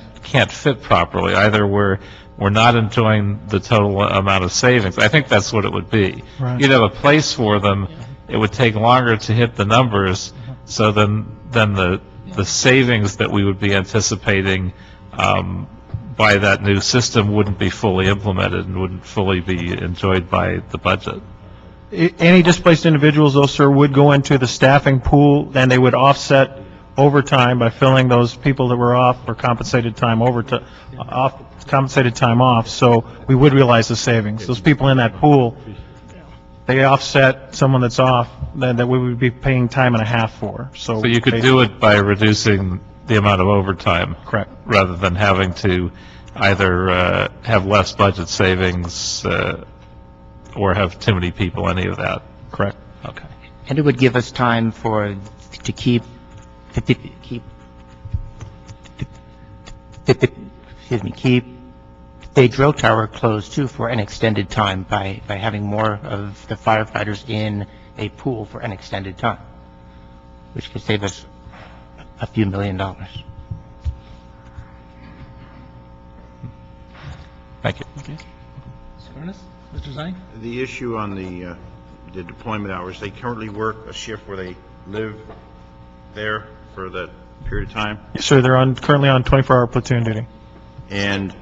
fit properly. Either we're not enjoying the total amount of savings. I think that's what it would be. Right. You'd have a place for them. It would take longer to hit the numbers. So then the savings that we would be anticipating by that new system wouldn't be fully implemented and wouldn't fully be enjoyed by the budget. Any displaced individuals, though, sir, would go into the staffing pool, and they would offset overtime by filling those people that were off for compensated time off, so we would realize the savings. Those people in that pool, they offset someone that's off, that we would be paying time and a half for, so. So you could do it by reducing the amount of overtime? Correct. Rather than having to either have less budget savings or have too many people, any of that? Correct. Okay. And it would give us time to keep the drill tower closed too for an extended time by having more of the firefighters in a pool for an extended time, which could save us a few $1 million. Thank you. Okay. Mr. Furness? Mr. Zine? The issue on the deployment hours, they currently work a shift where they live there for that period of time? Yes, sir, they're currently on 24-hour platoon duty. And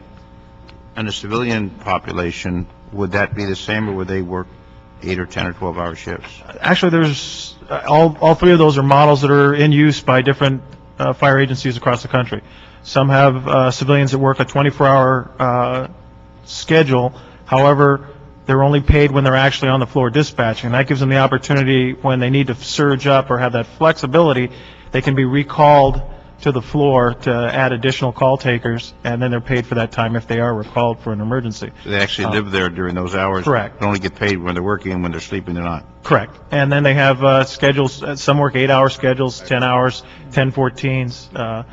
the civilian population, would that be the same, or would they work 8 or 10 or 12-hour shifts? Actually, there's, all three of those are models that are in use by different fire agencies across the country. Some have civilians that work a 24-hour schedule. However, they're only paid when they're actually on the floor dispatching. And that gives them the opportunity, when they need to surge up or have that flexibility, they can be recalled to the floor to add additional call takers, and then they're paid for that time if they are recalled for an emergency. So they actually live there during those hours? Correct. They only get paid when they're working, and when they're sleeping, they're not? Correct. And then they have schedules, some work 8-hour schedules, 10 hours, 10-14s,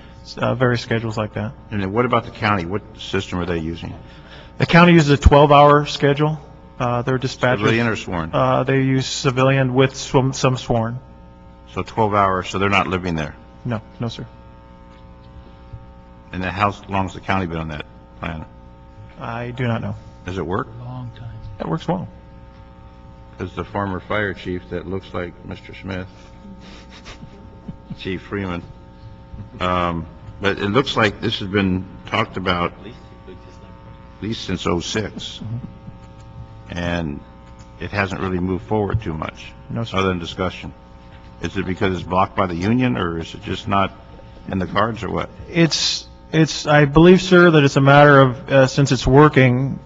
various schedules like that. And then what about the county? What system are they using? The county uses a 12-hour schedule. Their dispatchers. Civilian or sworn? They use civilian with some sworn. So 12 hours, so they're not living there? No, no, sir. And then how long has the county been on that plan? I do not know. Does it work? Long time. It works well. Because the former fire chief that looks like Mr. Smith, Chief Freeman, but it looks like this has been talked about at least since '06. And it hasn't really moved forward too much. No, sir. Other than discussion. Is it because it's blocked by the union, or is it just not in the cards, or what? I believe, sir, that it's a matter of, since it's working,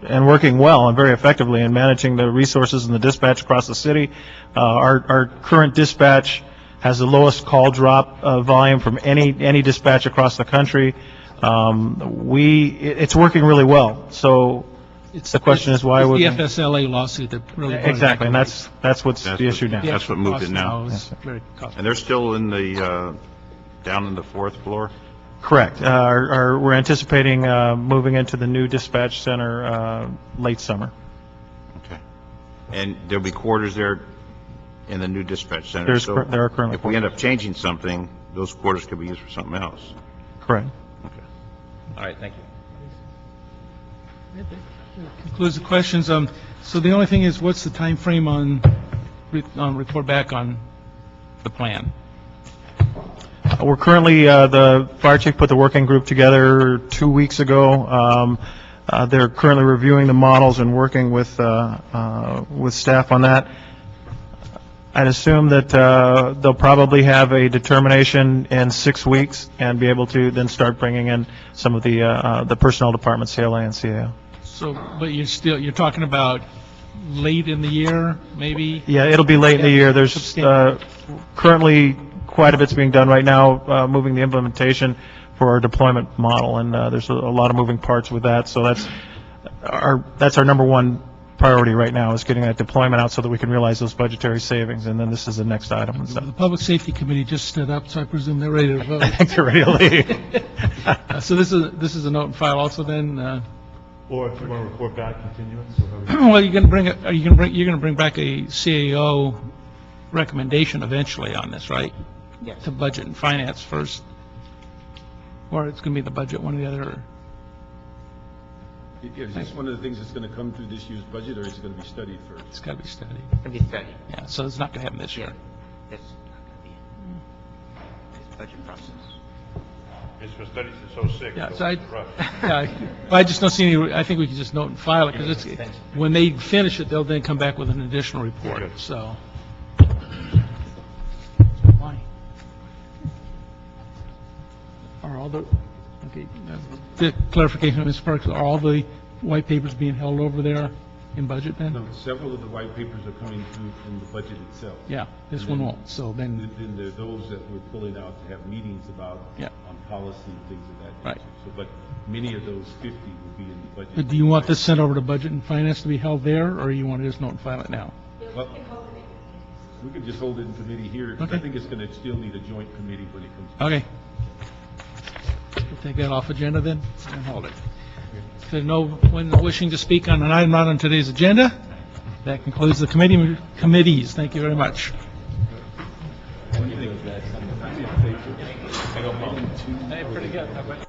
and working well and very effectively in managing the resources and the dispatch across the city, our current dispatch has the lowest call drop volume from any dispatch across the country. It's working really well. So the question is, why would the FSLA lawsuit that really exactly, and that's what's the issue now. That's what moved it now. Yes, very costly. And they're still in the down in the 4th floor? Correct. We're anticipating moving into the new dispatch center late summer. Okay. And there'll be quarters there in the new dispatch center? There are currently if we end up changing something, those quarters could be used for something else? Correct. Okay. All right, thank you. Concludes the questions. So the only thing is, what's the time frame on report back on the plan? We're currently, the fire chief put the working group together 2 weeks ago. They're currently reviewing the models and working with staff on that. I'd assume that they'll probably have a determination in 6 weeks and be able to then start bringing in some of the personnel departments, CLA and CAO. So, but you're talking about late in the year, maybe? Yeah, it'll be late in the year. There's currently quite a bit's being done right now, moving the implementation for our deployment model, and there's a lot of moving parts with that. So that's our number one priority right now, is getting that deployment out so that we can realize those budgetary savings, and then this is the next item. And stuff. The Public Safety Committee just stood up, so I presume they're ready to vote. I think they're ready to leave. So this is a note and file also then. Or if you want to report back continuance. Well, you're going to bring back a CAO recommendation eventually on this, right? Yes. To Budget and Finance first, or it's going to be the budget, one or the other. Is this one of the things that's going to come through this year's budget, or is it going to be studied first? It's got to be studied. It's going to be studied. Yeah, so it's not going to happen this year. That's not going to be this budget process. It's been studied since '06. Yeah, so I just don't see any. I think we can just note and file it, because when they finish it, they'll then come back with an additional report. So. all the, okay, the clarification, Ms. Sparks, are all the white papers being held over there in budget then? No, several of the white papers are coming through from the budget itself. Yeah, this And one then- won't, so then, Then there are those that we're pulling out to have meetings about Yeah. on policy and things of that Right. nature. So, but many of those 50 will be in the budget. but do you want this sent over to Budget and Finance to be held there, or you want to just note and file it now? Well, we could just hold it in committee here. 'Cause I Okay. think it's going to still need a joint committee when it comes. Okay. We'll take that off agenda then, and hold it. If there are no one wishing to speak on an item not on today's agenda, that concludes the committees. Thank you very much. Hey, pretty good.